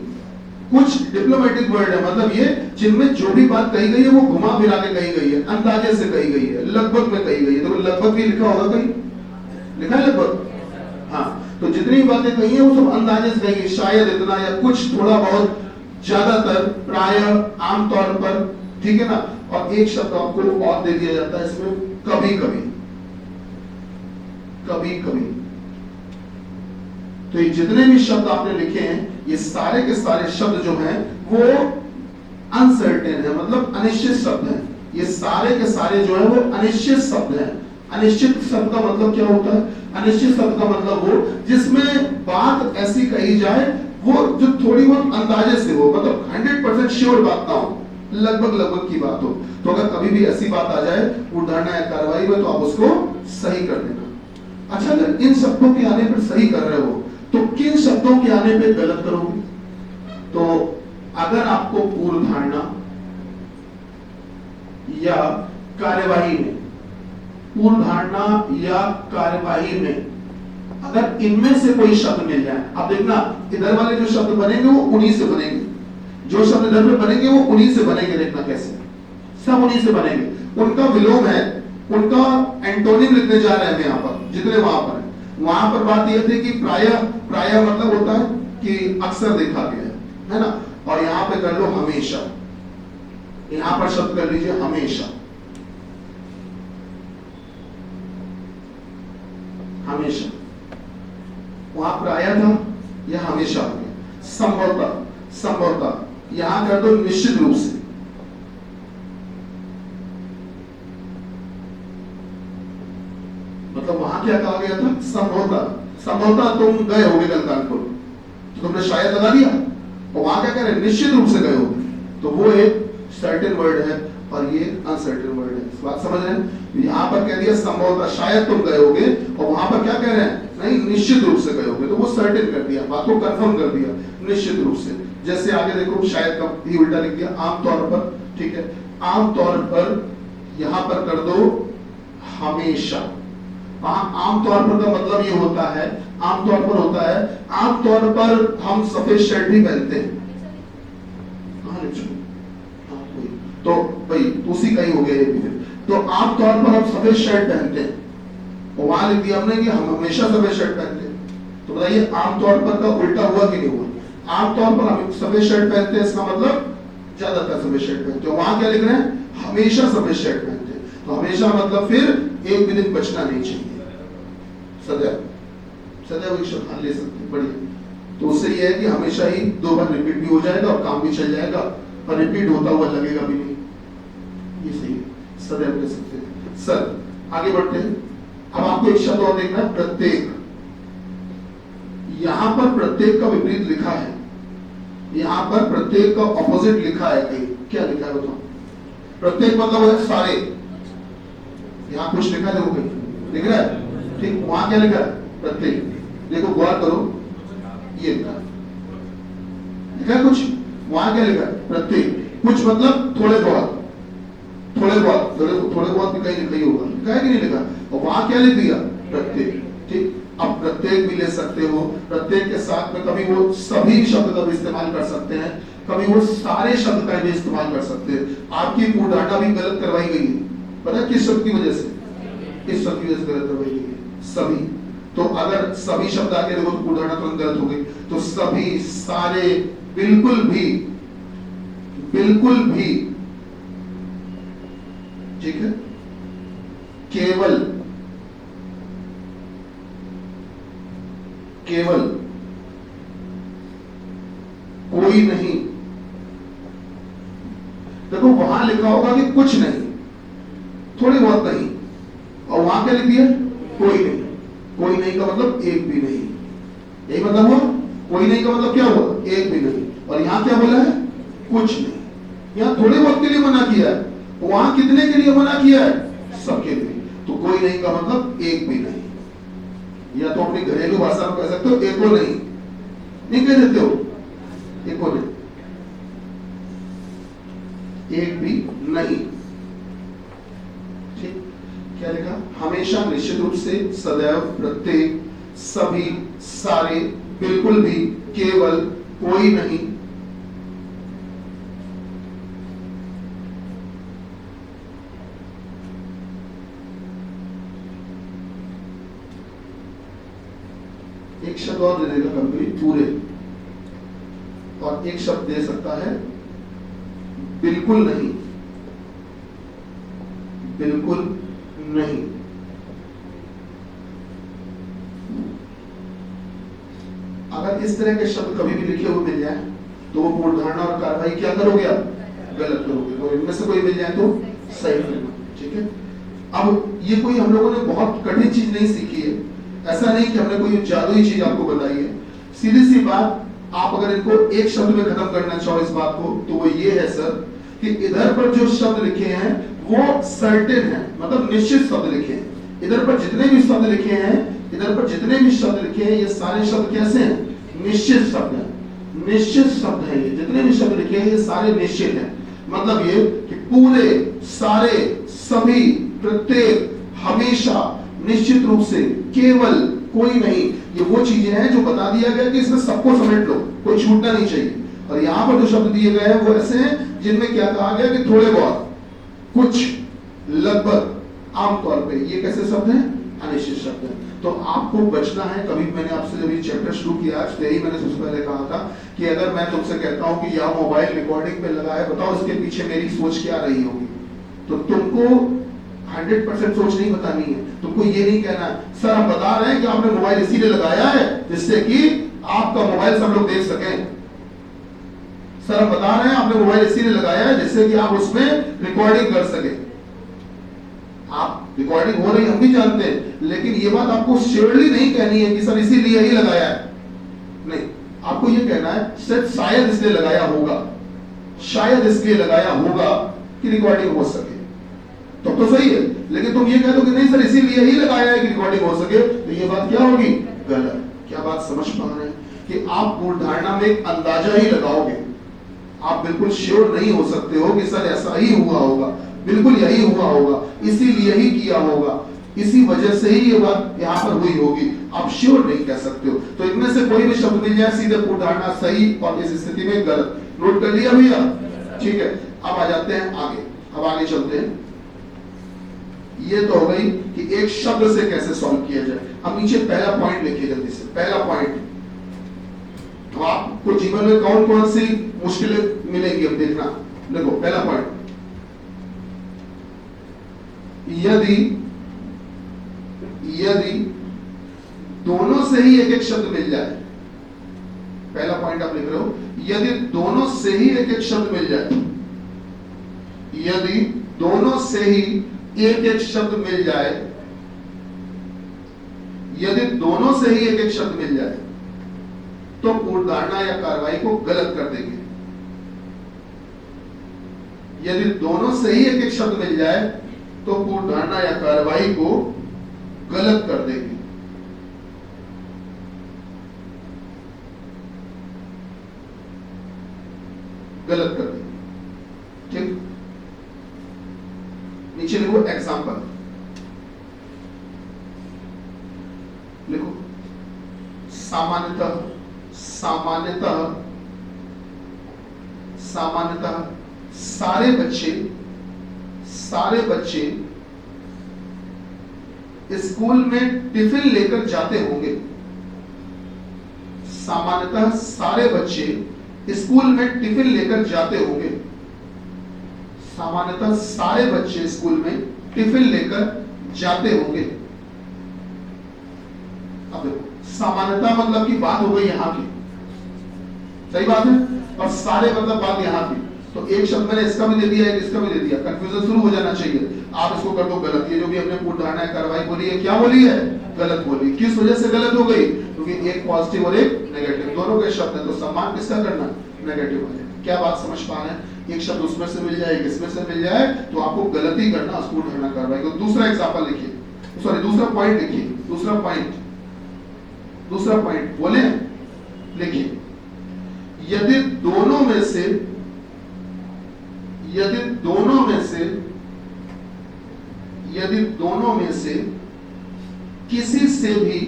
कुछ डिप्लोमेटिक वर्ड है, मतलब ये जिनमें जो भी बात कही गई है वो घुमा फिरा के कही गई है, अंदाजे से कही गई है, लगभग में कही गई है। तो लगभग भी लिखा होगा, कहीं लिखा है लगभग? हाँ, तो जितनी बातें कही है वो सब अंदाजे से कही, शायद इतना या कुछ थोड़ा बहुत, ज्यादातर, प्राय, आमतौर पर, ठीक है ना। और एक शब्द आपको और दे दिया जाता है इसमें, कभी कभी, कभी कभी। तो ये जितने भी शब्द आपने लिखे हैं, ये सारे के सारे शब्द जो हैं वो अनसर्टेन है, मतलब अनिश्चित शब्द हैं। ये सारे के सारे जो है वो अनिश्चित शब्द हैं। अनिश्चित शब्द का मतलब क्या होता है? अनिश्चित शब्द का मतलब वो जिसमें बात ऐसी कही जाए वो जो थोड़ी बहुत अंदाजे से हो, मतलब 100% श्योर बात ना हो, लगभग लगभग की बात हो। तो अगर कभी भी ऐसी बात आ जाए उदाहरण या कार्रवाई में, तो आप उसको सही कर देना। अच्छा, अगर इन शब्दों के आने पर सही कर रहे हो तो किन शब्दों के आने पे गलत करोगे? तो अगर आपको पूर्व धारणा या कार्यवाही में, पूर्व धारणा या कार्यवाही में अगर इनमें से कोई शब्द मिल जाए, आप देखना इधर वाले जो शब्द बनेंगे वो उन्हीं से बनेंगे, जो शब्द इधर में बनेंगे वो उन्हीं से बनेंगे। देखना कैसे, सब उन्हीं से बनेंगे। उनका विलोम है, उनका एंटोनिम लिखने जा रहे हैं यहाँ पर, जितने वहां पर है। वहां पर बात यह थी कि प्राय, प्राय मतलब होता है कि अक्सर देखा गया है ना। और यहां पे कर लो हमेशा, यहां पर शब्द कर लीजिए हमेशा, हमेशा। वहां प्राय था, यह हमेशा हो गया। संभवतः, संभवतः यहां कर दो निश्चित रूप से, मतलब वहां क्या कहा गया था? संभवतः, संभवतः तुम गए होगे कल कानपुर, तो तुमने शायद लगा दिया, और वहां क्या कह रहे हैं? निश्चित रूप से गए होगे। तो वो एक सर्टेन वर्ड है और ये अनसर्टेन वर्ड है। इस बात समझ रहे हैं? यहाँ पर कह दिया संभवतः, शायद तुम गए होगे, और वहां पर क्या कह रहे हैं? नहीं, निश्चित रूप से गए होगे। तो वो सर्टेन कर दिया, बात को कंफर्म कर दिया, निश्चित रूप से। जैसे आगे देखो, शायद का ही उल्टा लिख दिया, आमतौर पर, ठीक है। आमतौर पर यहां पर कर दो हमेशा। आमतौर पर का मतलब ये होता है, आमतौर पर होता है, आमतौर पर हम सफेद शर्ट ही पहनते हैं। तो भाई उसी का ही हो गया ये भी। तो आमतौर पर हम सफेद शर्ट पहनते हैं, और वहां लिख दिया हमने कि हम हमेशा सफेद शर्ट पहनते हैं। तो बताइए आमतौर पर का उल्टा हुआ कि नहीं हुआ? आमतौर पर हम सफेद शर्ट पहनते हैं, इसका मतलब ज्यादातर सफेद शर्ट पहनते हैं। वहां क्या लिख रहे हैं? हमेशा सफेद शर्ट पहनते हैं। तो हमेशा मतलब फिर एक भी दिन बचना नहीं चाहिए, सदैव, सदैव एक शब्द ले सकते हैं, बढ़िया। तो उससे यह है कि हमेशा ही 2 बार रिपीट भी हो जाएगा और काम भी चल जाएगा, और रिपीट होता हुआ लगेगा भी नहीं। ये सही है, सदैव ले सकते हैं। सर आगे बढ़ते हैं। अब आपको एक शब्द और देखना है, प्रत्येक। यहां पर प्रत्येक का विपरीत लिखा है, यहां पर प्रत्येक का ऑपोजिट लिखा है कहीं। क्या लिखा है बताओ? प्रत्येक मतलब है सारे। यहां कुछ लिखा है, देखो कहीं लिख रहा है, ठीक। वहां क्या लिखा है? प्रत्येक। देखो गौर करो, ये लिखा है, लिखा है कुछ, वहां क्या लिखा है? प्रत्येक। कुछ मतलब थोड़े बहुत, थोड़े बहुत, थोड़े बहुत भी कहीं लिखा ही होगा, लिखा है कि नहीं लिखा? और वहां क्या लिख दिया? प्रत्येक, ठीक। अब प्रत्येक भी ले सकते हो, प्रत्येक के साथ में कभी वो सभी शब्द का भी इस्तेमाल कर सकते हैं, कभी वो सारे शब्द का भी इस्तेमाल कर सकते हैं। आपकी पूर्ण धारणा भी गलत करवाई गई है, पता है किस शब्द की वजह से? इस शब्द की वजह से गलत करवाई गई है, सभी। तो अगर सभी शब्द आगे देखो तो पूर्ण धारणा तुरंत गलत हो गई। तो सभी, सारे, बिल्कुल भी, बिल्कुल भी, ठीक है, केवल, केवल, कोई नहीं। देखो वहां लिखा होगा कि कुछ नहीं, थोड़ी बहुत नहीं, और वहां क्या लिख दिया? कोई नहीं। कोई नहीं का मतलब एक भी नहीं, यही मतलब हुआ। कोई नहीं का मतलब क्या हुआ? एक भी नहीं। और यहां क्या बोला है? कुछ नहीं। यहां थोड़े बहुत के लिए मना किया है, वहां कितने के लिए मना किया है? सबके लिए। तो कोई नहीं का मतलब एक भी नहीं। या तो अपनी घरेलू भाषा में कह सकते हो एको नहीं, नहीं कह देते हो, एको नहीं, एक भी नहीं। ठीक, क्या लिखा? हमेशा, निश्चित रूप से, सदैव, प्रत्येक, सभी, सारे, बिल्कुल भी, केवल, कोई नहीं। एक शब्द और दे देगा कभी पूरे, और एक शब्द दे सकता है बिल्कुल नहीं, बिल्कुल नहीं। अगर इस तरह के शब्द कभी भी लिखे हुए मिल जाए तो वो पूर्ण धारणा और कार्रवाई क्या करोगे आप? गलत करोगे। तो इनमें से कोई मिल जाए तो सही करना, ठीक है। अब ये कोई हम लोगों ने बहुत कठिन चीज नहीं सीखी है, ऐसा नहीं कि हमने कोई जादुई चीज आपको बताई है। सीधी सी बात, आप अगर इनको एक शब्द में खत्म करना चाहो इस बात को, तो वो ये है सर कि इधर पर जो शब्द लिखे हैं वो सर्टेन है, मतलब निश्चित शब्द लिखे हैं। इधर पर जितने भी शब्द लिखे हैं, इधर पर जितने भी शब्द लिखे हैं, ये सारे शब्द कैसे हैं? निश्चित शब्द हैं, निश्चित शब्द हैं। ये जितने भी शब्द लिखे हैं ये सारे निश्चित हैं। मतलब ये कि पूरे, सारे, सभी, प्रत्येक, हमेशा, निश्चित रूप से, केवल, कोई नहीं, ये वो चीजें हैं जो बता दिया गया कि इसमें सबको समेट लो, कोई छूटना नहीं चाहिए। और यहाँ पर जो शब्द दिए गए हैं वो ऐसे हैं जिनमें क्या कहा गया कि थोड़े बहुत, कुछ, लगभग, आमतौर पे, ये कैसे शब्द हैं? अनिश्चित शब्द हैं। तो आपको बचना है। कभी मैंने आपसे जब ये चैप्टर शुरू किया, आज यही मैंने सबसे पहले कहा था कि अगर मैं तुमसे कहता हूं कि यह मोबाइल रिकॉर्डिंग पे लगा है, बताओ इसके पीछे मेरी सोच क्या रही होगी, तो तुमको 100% सोच नहीं बतानी है। तुमको ये नहीं कहना सर हम बता रहे हैं कि आपने मोबाइल इसीलिए लगाया है जिससे कि आपका मोबाइल सब लोग देख सकें। सर हम बता रहे हैं आपने मोबाइल इसीलिए लगाया है जिससे कि आप उसमें रिकॉर्डिंग कर सके। आप रिकॉर्डिंग हो रही हम भी जानते हैं, लेकिन ये बात आपको श्योरली नहीं कहनी है कि सर इसीलिए ही लगाया है। नहीं, आपको ये कहना है सर शायद इसलिए लगाया होगा, शायद इसलिए लगाया होगा कि रिकॉर्डिंग हो सके। तो सही है। लेकिन तुम ये कह दो कि नहीं सर इसीलिए ही लगाया है कि रिकॉर्डिंग हो सके, तो ये बात क्या होगी? गलत। क्या बात समझ पा रहे हैं कि आप पूर्ण धारणा में एक अंदाजा ही लगाओगे, आप बिल्कुल श्योर नहीं हो सकते हो कि सर ऐसा ही हुआ होगा, बिल्कुल यही हुआ होगा, इसीलिए ही किया होगा, इसी वजह से ही ये बात यहाँ पर हुई होगी, आप श्योर नहीं कह सकते हो। तो इनमें से कोई भी शब्द मिल जाए सीधे पूर्ण धारणा सही और इस स्थिति में गलत। नोट कर लिया भैया? ठीक है। अब आ जाते हैं आगे, अब आगे चलते हैं। ये तो हो गई कि एक शब्द से कैसे सॉल्व किया जाए। अब नीचे पहला पॉइंट लिखिए जल्दी से, पहला पॉइंट। तो आपको जीवन में कौन कौन सी मुश्किलें मिलेंगी अब देखना। देखो पहला पॉइंट, यदि यदि दोनों से ही एक एक शब्द मिल जाए, पहला पॉइंट आप लिख रहे हो, यदि दोनों से ही एक एक शब्द मिल जाए, यदि दोनों से ही एक एक शब्द मिल जाए, यदि दोनों से ही एक एक शब्द मिल जाए तो पूर्ण धारणा या कार्रवाई को गलत कर देंगे। यदि दोनों से ही एक एक शब्द मिल जाए तो पूर्ण धारणा या कार्रवाई को गलत कर देंगे। गलत कर देंगे। ठीक, नीचे लिखो एग्जाम्पल, लिखो सामान्यतः, सामान्यतः, सामान्यतः सारे बच्चे, सारे बच्चे स्कूल में टिफिन लेकर जाते होंगे। सामान्यतः सारे बच्चे स्कूल में टिफिन लेकर जाते होंगे। सामान्यतः सारे बच्चे स्कूल में टिफिन लेकर जाते होंगे। अब देखो, सामान्यता मतलब की बात हो गई यहाँ की, सही बात है, और सारे मतलब बात यहाँ की। तो एक शब्द मैंने इसका भी दे दिया, एक इसका भी दे दिया, कंफ्यूजन शुरू हो जाना चाहिए। आप इसको कर दो गलत। ये जो भी हमने पूर्ण धारणा कार्रवाई बोली है, क्या बोली है? गलत बोली। किस वजह से गलत हो गई? क्योंकि एक पॉजिटिव और एक नेगेटिव दोनों के शब्द है, तो सम्मान किसका करना? नेगेटिव वाले। क्या बात समझ पा रहे हैं? एक शब्द उसमें से मिल जाए, एक इसमें से मिल जाए, तो आपको गलती करना पूर्ण धारणा कार्रवाई को। दूसरा एग्जांपल लिखिए, सॉरी दूसरा पॉइंट लिखिए, दूसरा पॉइंट बोले, लिखिए, यदि दोनों में से किसी से भी,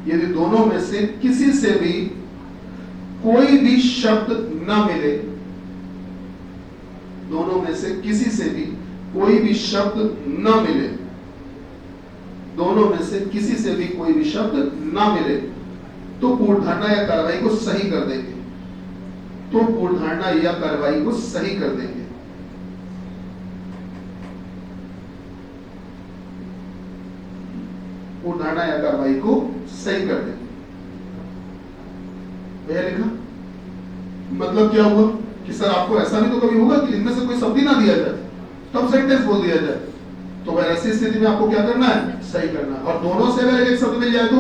यदि दोनों में से किसी से भी कोई भी शब्द न मिले, दोनों में से किसी से भी कोई भी शब्द न मिले, दोनों में से किसी से भी कोई भी शब्द न मिले, तो पूर्ण धारणा या कार्रवाई को सही कर देंगे। तो पूर्ण धारणा या कार्रवाई को सही कर देंगे। पूर्ण धारणा या कार्रवाई को सही कर देंगे। यह लिखा मतलब क्या हुआ कि सर आपको ऐसा भी तो कभी होगा कि इनमें से कोई शब्द ही ना दिया जाए, तब सेंटेंस बोल दिया जाए। तो वह ऐसी स्थिति में आपको क्या करना है? सही करना। और दोनों से अगर एक शब्द मिल जाए तो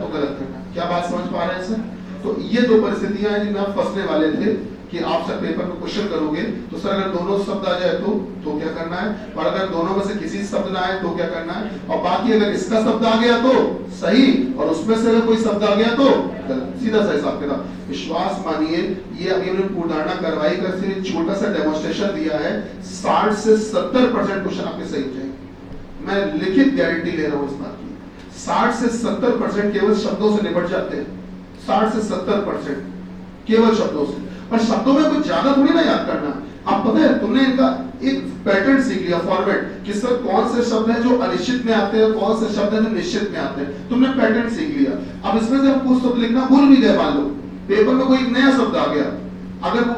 गलत करना। क्या बात समझ पा रहे हैं सर? तो ये दो परिस्थितियां हैं जिनमें आप फंसने वाले थे कि आप सर पेपर में क्वेश्चन करोगे तो सर अगर दोनों शब्द आ जाए तो क्या करना है, और अगर दोनों में से किसी शब्द ना आए तो क्या करना है, और बाकी अगर इसका शब्द आ गया तो सही, और उसमें से अगर कोई शब्द आ गया तो गलत। सीधा सा हिसाब किताब। विश्वास मानिए, ये अभी हमने पूर्ण धारणा कार्रवाई का सिर्फ छोटा सा डेमोन्स्ट्रेशन दिया है। 60 से 70% क्वेश्चन आपके सही हो जाएंगे। मैं लिखित गारंटी ले रहा हूं इस बात की। 60 से 70% केवल शब्दों से निपट जाते हैं। 60 से 70% केवल शब्दों से। और शब्दों में कुछ ज्यादा थोड़ी ना याद करना। आप पता है, तुमने इनका एक पैटर्न सीख लिया, फॉर्मेट, कि सर कौन से शब्द हैं जो अनिश्चित में आते हैं, कौन से शब्द हैं जो निश्चित में आते हैं। तुमने पैटर्न सीख लिया। अब इसमें से हम कुछ शब्द लिखना भूल भी गए, मान लो पेपर में कोई नया शब्द आ गया, अगर वो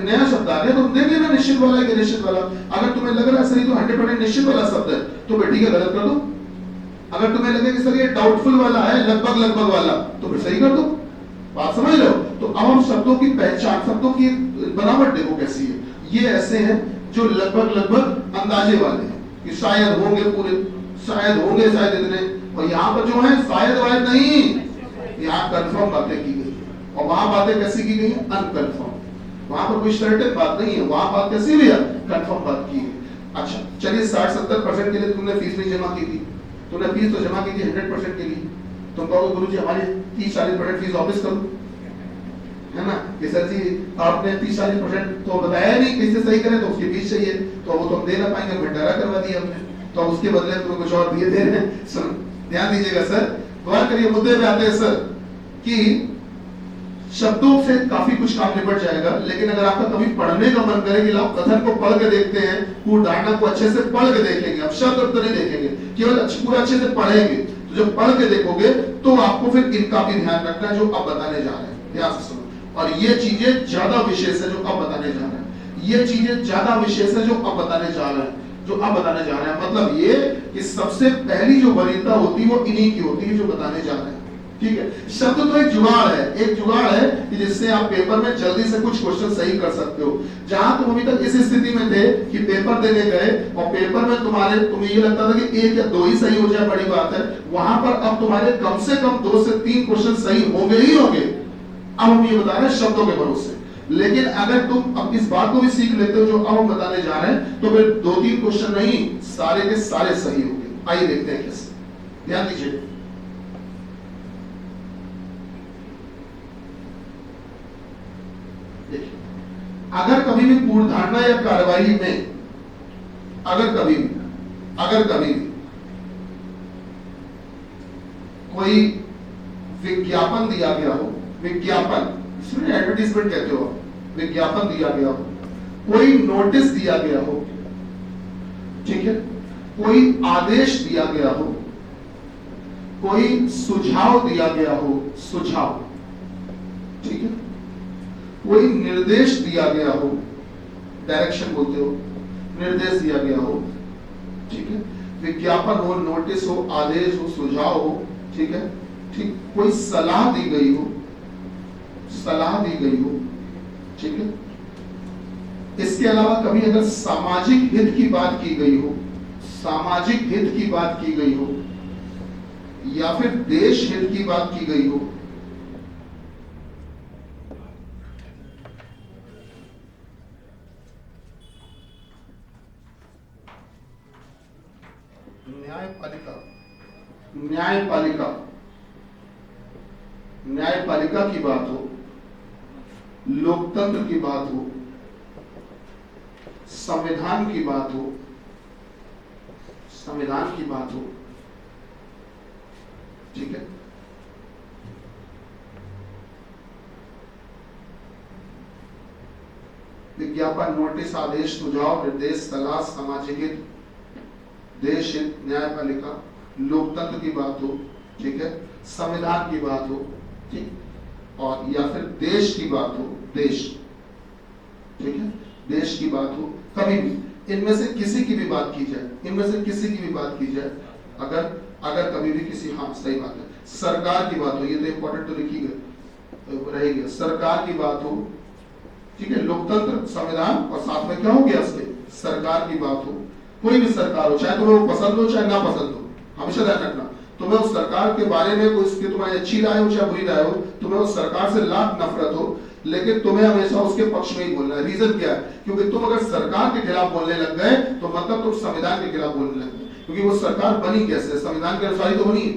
नया शब्द आ गया तो देख लेना निश्चित वाला है कि निश्चित वाला। अगर तुम्हें लग रहा है सही तो 100% निश्चित वाला शब्द है तो फिर ठीक है, गलत कर दो। अगर तुम्हें लगे कि सर ये डाउटफुल वाला है, लगभग वाला, तो फिर सही कर दो। बात समझ लो। तो अब हम शब्दों की पहचान, शब्दों की बनावट देखो कैसी है। ये ऐसे हैं जो लगभग अंदाजे वाले हैं कि शायद होंगे पूरे, शायद होंगे शायद इतने। और यहाँ पर जो है शायद वायद नहीं, यहाँ कंफर्म बातें की गई। और वहां बातें कैसी की गई है? अनकंफर्म। वहां पर कोई सर्टेन बात नहीं है, वहां बात कैसी हुई है? कंफर्म बात की है। अच्छा चलिए, 60-70% के लिए तुमने फीस नहीं जमा की थी, तुमने फीस तो जमा की थी 100% के लिए। तुम कहोगे गुरुजी हमारी 30-40% फीस वापस करो, है ना, कि सर जी आपने 30-40% तो बताया नहीं, किससे सही करें तो उसकी फीस चाहिए, तो वो तो हम दे ना पाएंगे, भंडारा करवा दिया हमने, तो उसके बदले तुम्हें कुछ और दिए दे रहे हैं। सुन ध्यान दीजिएगा सर, गौर करिए, मुद्दे पे आते हैं सर कि शब्दों से काफी कुछ काम निपट जाएगा, लेकिन अगर आपका कभी पढ़ने का मन करे कि आप कथन को पढ़ के देखते हैं, पूर्ण धारणा को अच्छे से पढ़ के देखेंगे, अब शब्द तो नहीं देखेंगे, केवल पूरा अच्छे से पढ़ेंगे, तो जब पढ़ के देखोगे तो आपको फिर इनका भी ध्यान रखना है जो अब बताने जा रहे हैं। ध्यान से सुनो। और ये चीजें ज्यादा विशेष है जो अब बताने जा रहे हैं, ये चीजें ज्यादा विशेष है जो अब बताने जा रहे हैं, जो अब बताने जा रहे हैं। मतलब ये कि सबसे पहली जो वरीयता होती है वो इन्हीं की होती है जो बताने जा रहे हैं। ठीक है, शब्द तो एक जुगाड़ है, एक जुगाड़ है कि जिससे आप पेपर में जल्दी से कुछ क्वेश्चन सही कर सकते हो। जहां तुम अभी तक इस स्थिति में थे कि पेपर देने गए और पेपर में तुम्हें ये लगता था कि 1 या 2 ही सही हो जाए, बड़ी बात है, वहां पर अब तुम्हारे कम से कम 2 से 3 क्वेश्चन सही होंगे ही होंगे। अब हम ये बता रहे हैं शब्दों के भरोसे। लेकिन अगर तुम अब इस बात को भी सीख लेते हो जो अब हम बताने जा रहे हैं, तो फिर 2-3 क्वेश्चन नहीं, सारे के सारे सही होंगे। आइए देखते हैं कैसे। ध्यान दीजिए, अगर कभी भी पूर्ण धारणा या कार्रवाई में अगर कभी भी कोई विज्ञापन दिया गया हो, विज्ञापन इसमें एडवर्टीजमेंट कहते हो, विज्ञापन दिया गया हो, कोई नोटिस दिया गया हो, ठीक है, कोई आदेश दिया गया हो, कोई सुझाव दिया गया हो, सुझाव, ठीक है, कोई निर्देश दिया गया हो, डायरेक्शन बोलते हो, निर्देश दिया गया हो, ठीक है, विज्ञापन हो, नोटिस हो, आदेश हो, सुझाव हो, ठीक है, ठीक, कोई सलाह दी गई हो, सलाह दी गई हो, ठीक है, इसके अलावा कभी अगर सामाजिक हित की बात की गई हो, सामाजिक हित की बात की गई हो, या फिर देश हित की बात की गई हो, न्यायपालिका, न्यायपालिका, न्यायपालिका की बात हो, लोकतंत्र की बात हो, संविधान की बात हो, संविधान की बात हो, ठीक है, विज्ञापन, नोटिस, आदेश, सुझाव, निर्देश, सलाह, सामाजिक हित, देश हित, न्यायपालिका, लोकतंत्र की बात हो, ठीक है, संविधान की बात हो, ठीक, और या फिर देश की बात हो, देश, ठीक है, देश की बात हो, कभी भी इनमें से किसी की भी बात की जाए, इनमें से किसी की भी बात की जाए, अगर अगर कभी भी किसी, हाँ सही बात है, सरकार की बात हो, ये तो इंपॉर्टेंट तो लिखी गई रहेगी, सरकार की बात हो, ठीक है, लोकतंत्र, संविधान, और साथ में क्या हो गया इसके, सरकार की बात हो, कोई भी सरकार हो, चाहे तुम्हें वो पसंद हो चाहे ना पसंद हो, हमेशा ध्यान रखना, तुम्हें उस सरकार के बारे में कोई उसकी तुम्हारी अच्छी राय हो चाहे बुरी राय हो, तुम्हें उस सरकार से लाख नफरत हो, लेकिन तुम्हें हमेशा उसके पक्ष में ही बोलना है। रीजन क्या है? क्योंकि तुम अगर सरकार के खिलाफ बोलने लग गए तो मतलब तुम संविधान के खिलाफ बोलने लग गए, क्योंकि वो सरकार बनी कैसे, संविधान के अनुसार ही तो बनी है,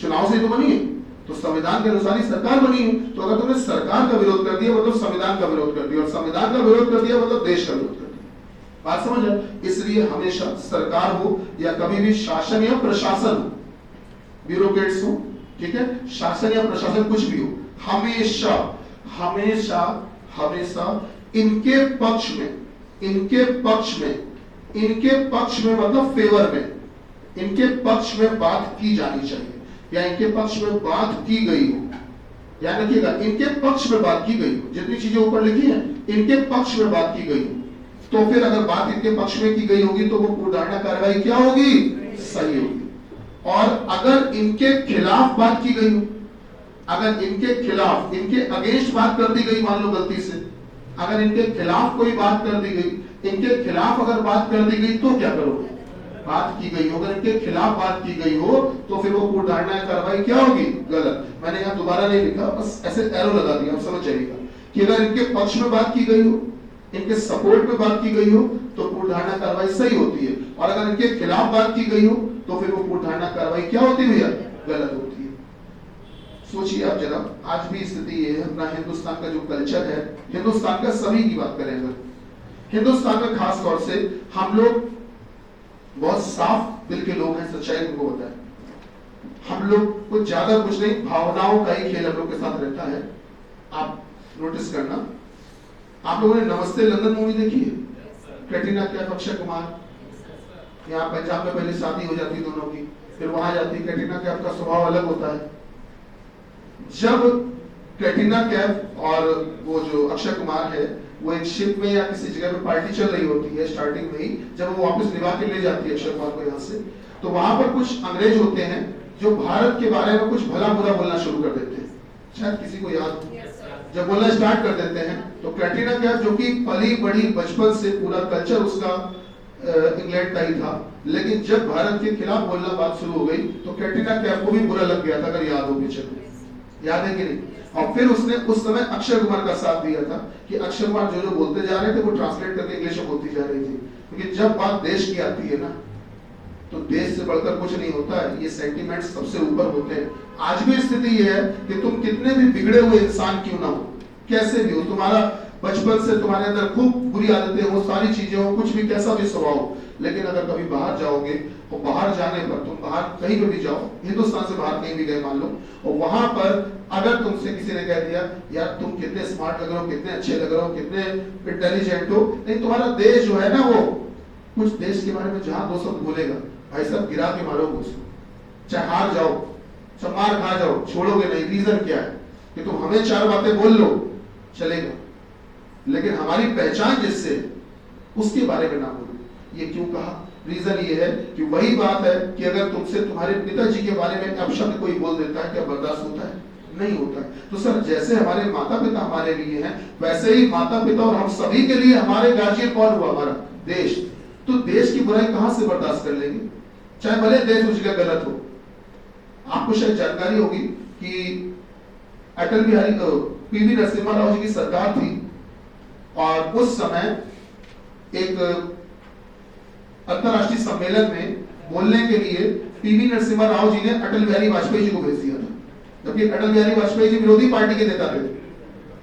चुनाव से ही तो बनी है, तो संविधान के अनुसार ही सरकार बनी है। तो अगर तुमने सरकार का विरोध कर दिया मतलब संविधान का विरोध कर दिया, और संविधान का विरोध कर दिया मतलब देश का विरोध कर दिया। बात समझ आए? इसलिए हमेशा सरकार हो या कभी भी शासन या प्रशासन हो, ब्यूरोक्रेट्स हो, ठीक है, शासन या प्रशासन कुछ भी हो, हमेशा हमेशा हमेशा इनके पक्ष में, इनके पक्ष में, इनके पक्ष में मतलब फेवर में, इनके पक्ष में बात की जानी चाहिए, या इनके पक्ष में बात की गई हो। याद रखिएगा, इनके पक्ष में बात की गई हो, जितनी चीजें ऊपर लिखी हैं इनके पक्ष में बात की गई हो, तो फिर अगर बात इनके पक्ष में की गई होगी तो वो पूर्वधारणा कार्रवाई क्या होगी? सही होगी। और अगर इनके खिलाफ बात की गई हो, अगर इनके खिलाफ, इनके अगेंस्ट बात कर दी गई, मान लो गलती से अगर इनके खिलाफ कोई बात कर दी गई, इनके खिलाफ अगर बात कर दी गई तो क्या करोगे? बात की गई हो, अगर इनके खिलाफ बात की गई हो तो फिर वो पूर्वधारणा कार्रवाई क्या होगी? गलत। मैंने यहाँ दोबारा नहीं लिखा, बस ऐसे एरो लगा दिया, आप समझ जाइएगा कि अगर इनके पक्ष में बात की गई हो, इनके सपोर्ट में बात की गई हो तो पूर्वधारणा कार्रवाई सही होती है, और अगर इनके खिलाफ बात की गई हो तो फिर वो पूर्वधारणा कार्रवाई क्या होती है भैया? गलत होती है। सोचिए आप जरा, आज भी स्थिति ये है, अपना हिंदुस्तान का जो कल्चर है, हिंदुस्तान का सभी की बात करें अगर, हिंदुस्तान में खास तौर से हम लोग बहुत साफ दिल के लोग हैं, सच्चाई उनको बताएं, हम लोग कुछ ज्यादा कुछ नहीं, भावनाओं का ही खेल हम लोग के साथ रहता है। आप नोटिस करना, आप लोगों ने नमस्ते लंदन मूवी देखी है? कैटरीना कैफ, अक्षय कुमार, यहाँ पंजाब में पहले शादी हो जाती दोनों की, फिर वहां जाती, कैटरीना कैफ का स्वभाव अलग होता है। जब कैटरीना कैफ और वो जो अक्षय कुमार है वो एक शिप में या किसी जगह पे पार्टी चल रही होती है, स्टार्टिंग में ही जब वो वापस निभा के ले जाती है अक्षय कुमार को यहाँ से, तो वहां पर कुछ अंग्रेज होते हैं जो भारत के बारे में कुछ भला बुरा बोलना शुरू कर देते हैं, शायद किसी को याद हो। जब बोलना स्टार्ट कर देते हैं तो कैटरीना कैफ जो कि पली बड़ी बचपन से पूरा कल्चर उसका इंग्लैंड का ही था, लेकिन जब भारत के खिलाफ बोलना बात शुरू हो गई तो कैटरीना कैफ को भी बुरा लग गया था, अगर याद हो पीछे, याद है कि नहीं? और फिर उसने उस समय अक्षय कुमार का साथ दिया था कि अक्षय कुमार जो जो बोलते जा रहे थे वो ट्रांसलेट करके इंग्लिश में बोलती जा रही थी, क्योंकि जब बात देश की आती है ना तो देश से बढ़कर कुछ नहीं होता है, ये सेंटिमेंट सबसे ऊपर होते हैं। आज भी स्थिति ये है कि तुम कितने भी बिगड़े हुए इंसान क्यों ना हो, कैसे भी हो, तुम्हारा बचपन से तुम्हारे अंदर खूब बुरी आदतें हो, सारी चीजें हो, कुछ भी कैसा भी स्वभाव हो, लेकिन अगर कभी बाहर जाओगे और बाहर जाने पर तुम बाहर कहीं पर भी जाओ, हिंदुस्तान से बाहर कहीं भी गए मान लो, और वहां पर अगर तुमसे किसी ने कह दिया यार तुम कितने स्मार्ट लग रहे हो, कितने अच्छे लग रहे हो, कितने इंटेलिजेंट हो, नहीं तुम्हारा देश जो है ना वो कुछ देश के बारे में जहां दो शब्द बोलेगा भाई साहब गिरा के मारोगे उसको, चाहे हार जाओ, चाहे मार खा जाओ, छोड़ोगे नहीं। रीजन क्या है कि तुम हमें चार बातें बोल लो चलेगा, लेकिन हमारी पहचान जिससे उसके बारे में ना बोलो। ये क्यों कहा? रीजन ये है कि वही बात है कि अगर तुमसे तुम्हारे पिताजी के बारे में अपशब्द कोई बोल देता है, क्या बर्दाश्त होता है? नहीं होता है। तो सर जैसे हमारे माता पिता हमारे लिए हैं, वैसे ही माता पिता और हम सभी के लिए हमारे गार्जियन कौन हुआ? हमारा देश। तो देश की बुराई कहां से बर्दाश्त कर लेंगे, चाहे भले देश उस जगह गलत हो। आपको शायद जानकारी होगी कि अटल बिहारी पीवी नरसिम्हा राव जी की सरकार थी और उस समय एक अंतरराष्ट्रीय सम्मेलन में बोलने के लिए पीवी नरसिम्हा राव जी ने अटल बिहारी वाजपेयी जी को भेज दिया था, जबकि अटल बिहारी वाजपेयी जी विरोधी पार्टी के नेता थे।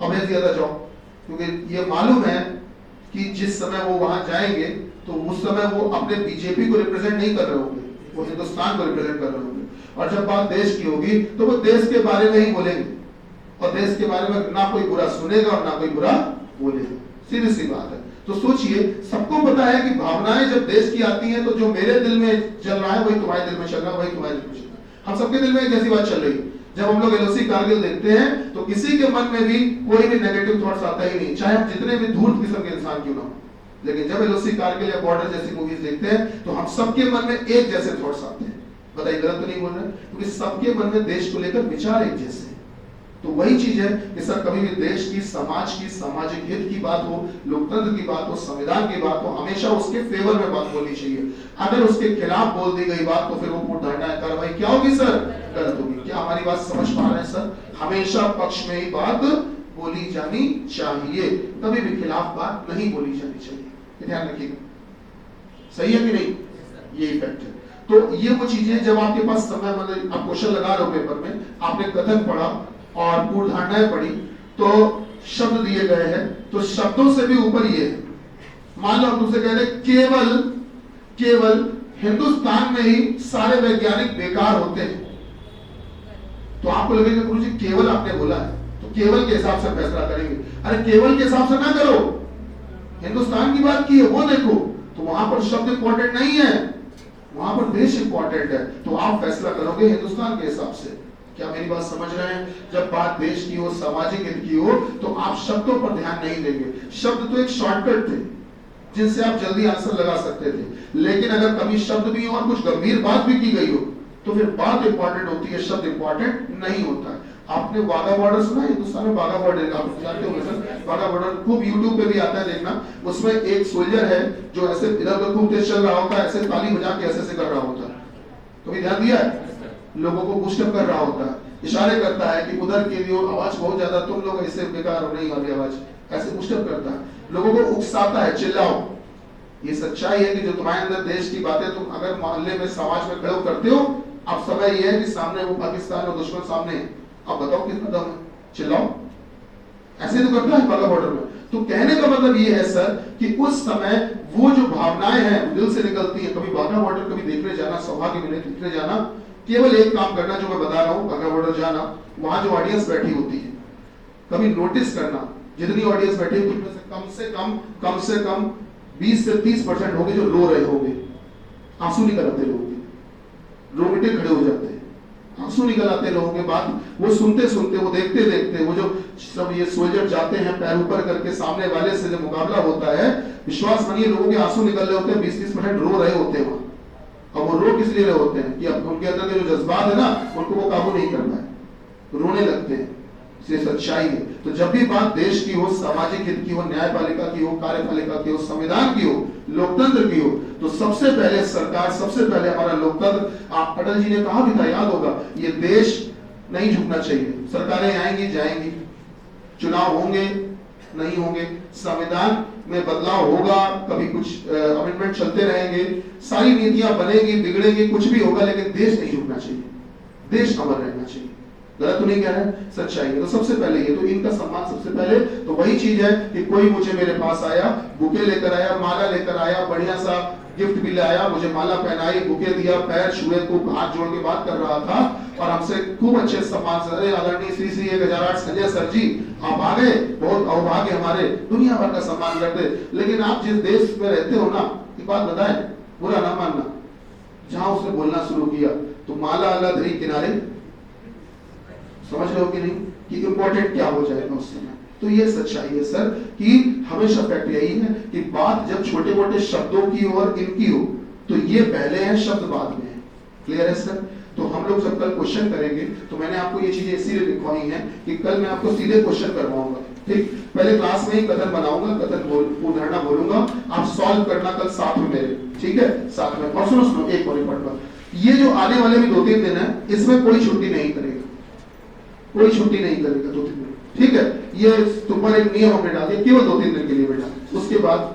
अब भेज दिया था जाओ, क्योंकि ये मालूम है कि जिस समय वो वहां जाएंगे तो उस समय वो अपने बीजेपी को रिप्रेजेंट नहीं कर रहे होंगे, वो हिंदुस्तान को रिप्रेजेंट कर रहे होंगे। और जब बात देश की होगी तो वो देश के बारे में ही बोलेंगे और देश के बारे में ना कोई बुरा सुनेगा और ना कोई बुरा बोलेगा। सीधी सी बात है। तो सोचिए, सबको पता है कि भावनाएं जब देश की आती हैं तो जो मेरे दिल में चल रहा है वही तुम्हारे दिल में चल रहा है, वही तुम्हारे दिल में चल रहा है। हम सबके दिल में एक ऐसी बात चल रही है। जब हम लोग एलओसी कारगिल देखते हैं तो किसी के मन में भी कोई भी नेगेटिव थॉट्स आता ही नहीं, चाहे हम जितने भी धूर्त किस्म के इंसान क्यों ना हो। लेकिन जब एलओसी कारगिल या बॉर्डर जैसी मूवीज देखते हैं तो हम सबके मन में एक जैसे थॉट्स आते हैं। बताइए गलत तो नहीं बोल रहे? क्योंकि सबके मन में देश को लेकर विचार एक जैसे हैं। तो वही चीज है कि सर कभी भी देश की, समाज की, सामाजिक हित की बात हो, लोकतंत्र की बात हो, संविधान की बात हो, हमेशा उसके फेवर में बात बोलनी चाहिए। अगर उसके खिलाफ बोल दी गई बात तो फिर वो पूर्ण कार्रवाई क्या होगी सर? गलत होगी। क्या हमारी बात समझ पा रहे हैं सर? हमेशा पक्ष में ही बात बोली जानी चाहिए, कभी भी खिलाफ बात नहीं बोली जानी चाहिए। ध्यान रखिएगा। सही है कि नहीं? ये इफेक्ट है। तो ये वो चीजें जब आपके पास समय, मतलब आप क्वेश्चन लगा रहे हो पेपर में, आपने कथन पढ़ा और पूर्व धारणाएं पढ़ी, तो शब्द दिए गए हैं, तो शब्दों से भी ऊपर ये है। मान लो तुमसे कह रहे केवल हिंदुस्तान में ही सारे वैज्ञानिक बेकार होते हैं, तो आपको लगेगा गुरुजी केवल आपने बोला है तो केवल के हिसाब से फैसला करेंगे। अरे केवल के हिसाब से ना करो, हिंदुस्तान की बात की है वो देखो, तो वहां पर शब्द इंपॉर्टेंट नहीं है, वहां पर देश इंपॉर्टेंट है। तो आप फैसला करोगे हिंदुस्तान के हिसाब से। क्या मेरी बात समझ रहे हैं? जब बात देश की हो, सामाजिक हित की हो, तो आप शब्दों पर ध्यान नहीं देंगे। शब्द तो एक शॉर्टकट थे जिनसे आप जल्दी आंसर लगा सकते थे, लेकिन अगर कभी शब्द भी और कुछ गंभीर बात भी की गई हो तो फिर बात इंपॉर्टेंट होती है, शब्द इंपॉर्टेंट नहीं होता है। आपने वाघा बॉर्डर सुना है? हिंदुस्तान में वाघा बॉर्डर आप जानते हो सर? वाघा बॉर्डर खूब यूट्यूब पे भी आता है, देखना। उसमें एक सोल्जर है जो ऐसे इधर उधर खूब तेज चल रहा होता है, ऐसे ताली बजा के ऐसे कर रहा होता है। कभी ध्यान दिया है? लोगों को पुशअप कर रहा होता है, इशारे करता है कि उधर की आवाज बहुत ज्यादा, तुम लोग ऐसे बेकार हो, नहीं वाली आवाज, ऐसे पुशअप करता है, लोगों को उकसाता है, चिल्लाओ। ये सच्चाई है कि जो तुम्हारे अंदर देश की बातें तुम अगर मोहल्ले में, समाज में खड़े करते हो, अब समय ये है कि सामने वो पाकिस्तान और दुश्मन सामने है, अब बताओ कितना दम है, चिल्लाओ। ऐसे तो करता है वाघा बॉर्डर में। तो कहने का मतलब ये है सर कि उस समय वो जो भावनाएं हैं दिल से निकलती है। कभी वाघा बॉर्डर कभी देखने जाना, सौभाग्य मिले देखने जाना, केवल एक काम करना जो मैं बता रहा हूँ, वाघा बॉर्डर जाना, वहां जो ऑडियंस बैठी होती है कभी नोटिस करना, जितनी ऑडियंस बैठी है उनमें से कम से कम 20 से 30% होंगे जो रो रहे होंगे, आंसू निकल आते लोगों के, रोंगटे खड़े हो जाते हैं, आंसू निकल आते लोगों के बाद वो सुनते सुनते, वो देखते देखते, वो जो सब ये सोल्जर जाते हैं पैर ऊपर करके सामने वाले से जो मुकाबला होता है, विश्वास मानिए लोगों के आंसू निकल रहे होते हैं, 20-30% रो रहे होते हैं वहां। अब वो रो किस लिए रहे होते हैं कि अब उनके अंदर के जो जज्बात है ना, उनको वो काबू नहीं कर पाए, रोने लगते हैं। ये सच्चाई है। तो जब भी बात देश की हो, सामाजिक हित की हो, न्यायपालिका की हो, कार्यपालिका की हो, संविधान की हो, लोकतंत्र की हो, तो सबसे पहले सरकार, सबसे पहले हमारा लोकतंत्र। आप अटल जी ने कहा भी था, याद होगा, ये देश नहीं झुकना चाहिए। सरकारें आएंगी जाएंगी, चुनाव होंगे नहीं होंगे, संविधान में बदलाव होगा, कभी कुछ अमेंडमेंट चलते रहेंगे, सारी नीतियां बनेगी, बिगड़ेंगी, कुछ भी होगा, लेकिन देश नहीं झुकना चाहिए, देश अमर रहना चाहिए। गलत तो नहीं कह रहे हैं, सच्चाई है। तो सबसे पहले ये, तो इनका सम्मान सबसे पहले। तो वही चीज है कि कोई मुझे मेरे पास आया, बुके लेकर आया, माला लेकर आया, बढ़िया सा गिफ्ट भी लाया, मुझे माला पहनाई, बुके दिया, पैर छुए, खूब हाथ जोड़ के बात कर रहा था और हमसे खूब अच्छे सम्मान से, अरे आदरणीय श्री श्री 1008 संजय सर जी आप आ गए, बहुत अभाग्य हमारे, दुनिया भर का सम्मान करते। लेकिन आप जिस देश में रहते हो ना, एक बात बताएं, बुरा ना मानना, जहां उसने बोलना शुरू किया तो माला अल्लाह धरी किनारे, समझ रहे हो कि नहीं कि इंपॉर्टेंट क्या हो जाएगा उस समय। तो ये सच्चाई है सर कि हमेशा फैक्ट यही है कि बात जब छोटे मोटे शब्दों की और इनकी हो तो ये पहले है, शब्द बाद में है। क्लियर है सर? तो हम लोग जब कल क्वेश्चन करेंगे तो मैंने आपको ये चीजें इसीलिए लिखवाई हैं कि कल मैं आपको सीधे क्वेश्चन करवाऊंगा। ठीक, पहले क्लास में ही कथन बनाऊंगा, कथन उदाहरण बोलूंगा, आप सॉल्व करना कल साथ में मेरे। ठीक है, साथ में। और सुनो सुनो एक और इम्पोर्टेंट, ये जो आने वाले भी 2-3 दिन है इसमें कोई छुट्टी नहीं करेगा, कोई छुट्टी नहीं करेगा 2-3 दिन। ठीक है, ये तुम्हारा एक नियम हमने डाल दिया, केवल 2-3 दिन के लिए बेटा। उसके बाद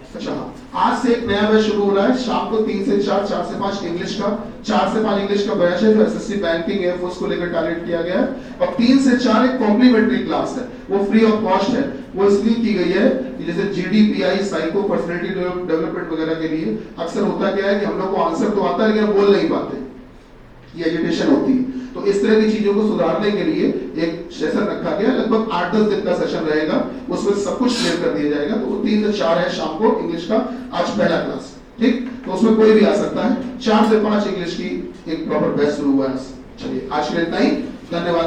अच्छा हाँ, आज से एक नया बैच शुरू हो रहा है शाम को 3 से 4, 4 से 5 इंग्लिश का, 4 से 5 इंग्लिश का बैच है जो एसएससी बैंकिंग एयरफोर्स को लेकर टारगेट किया गया है। और 3 से 4 एक कॉम्प्लीमेंट्री क्लास है, वो फ्री ऑफ कॉस्ट है। वो इसलिए की गई है कि जैसे जीडीपीआई, साइको, पर्सनालिटी डेवलपमेंट वगैरह के लिए अक्सर होता क्या है कि हम लोग को आंसर तो आता है लेकिन बोल नहीं पाते, ये एजिटेशन होती है। तो इस तरह की चीजों को सुधारने के लिए एक सेशन रखा गया, लगभग 8-10 दिन का सेशन रहेगा, उसमें सब कुछ क्लियर कर दिया जाएगा। तो 3 से 4 है शाम को इंग्लिश का, आज पहला क्लास। ठीक, तो उसमें कोई भी आ सकता है। 4 से 5 इंग्लिश की एक प्रॉपर बैच शुरू हुआ है। चलिए आज के लिए इतना ही, धन्यवाद।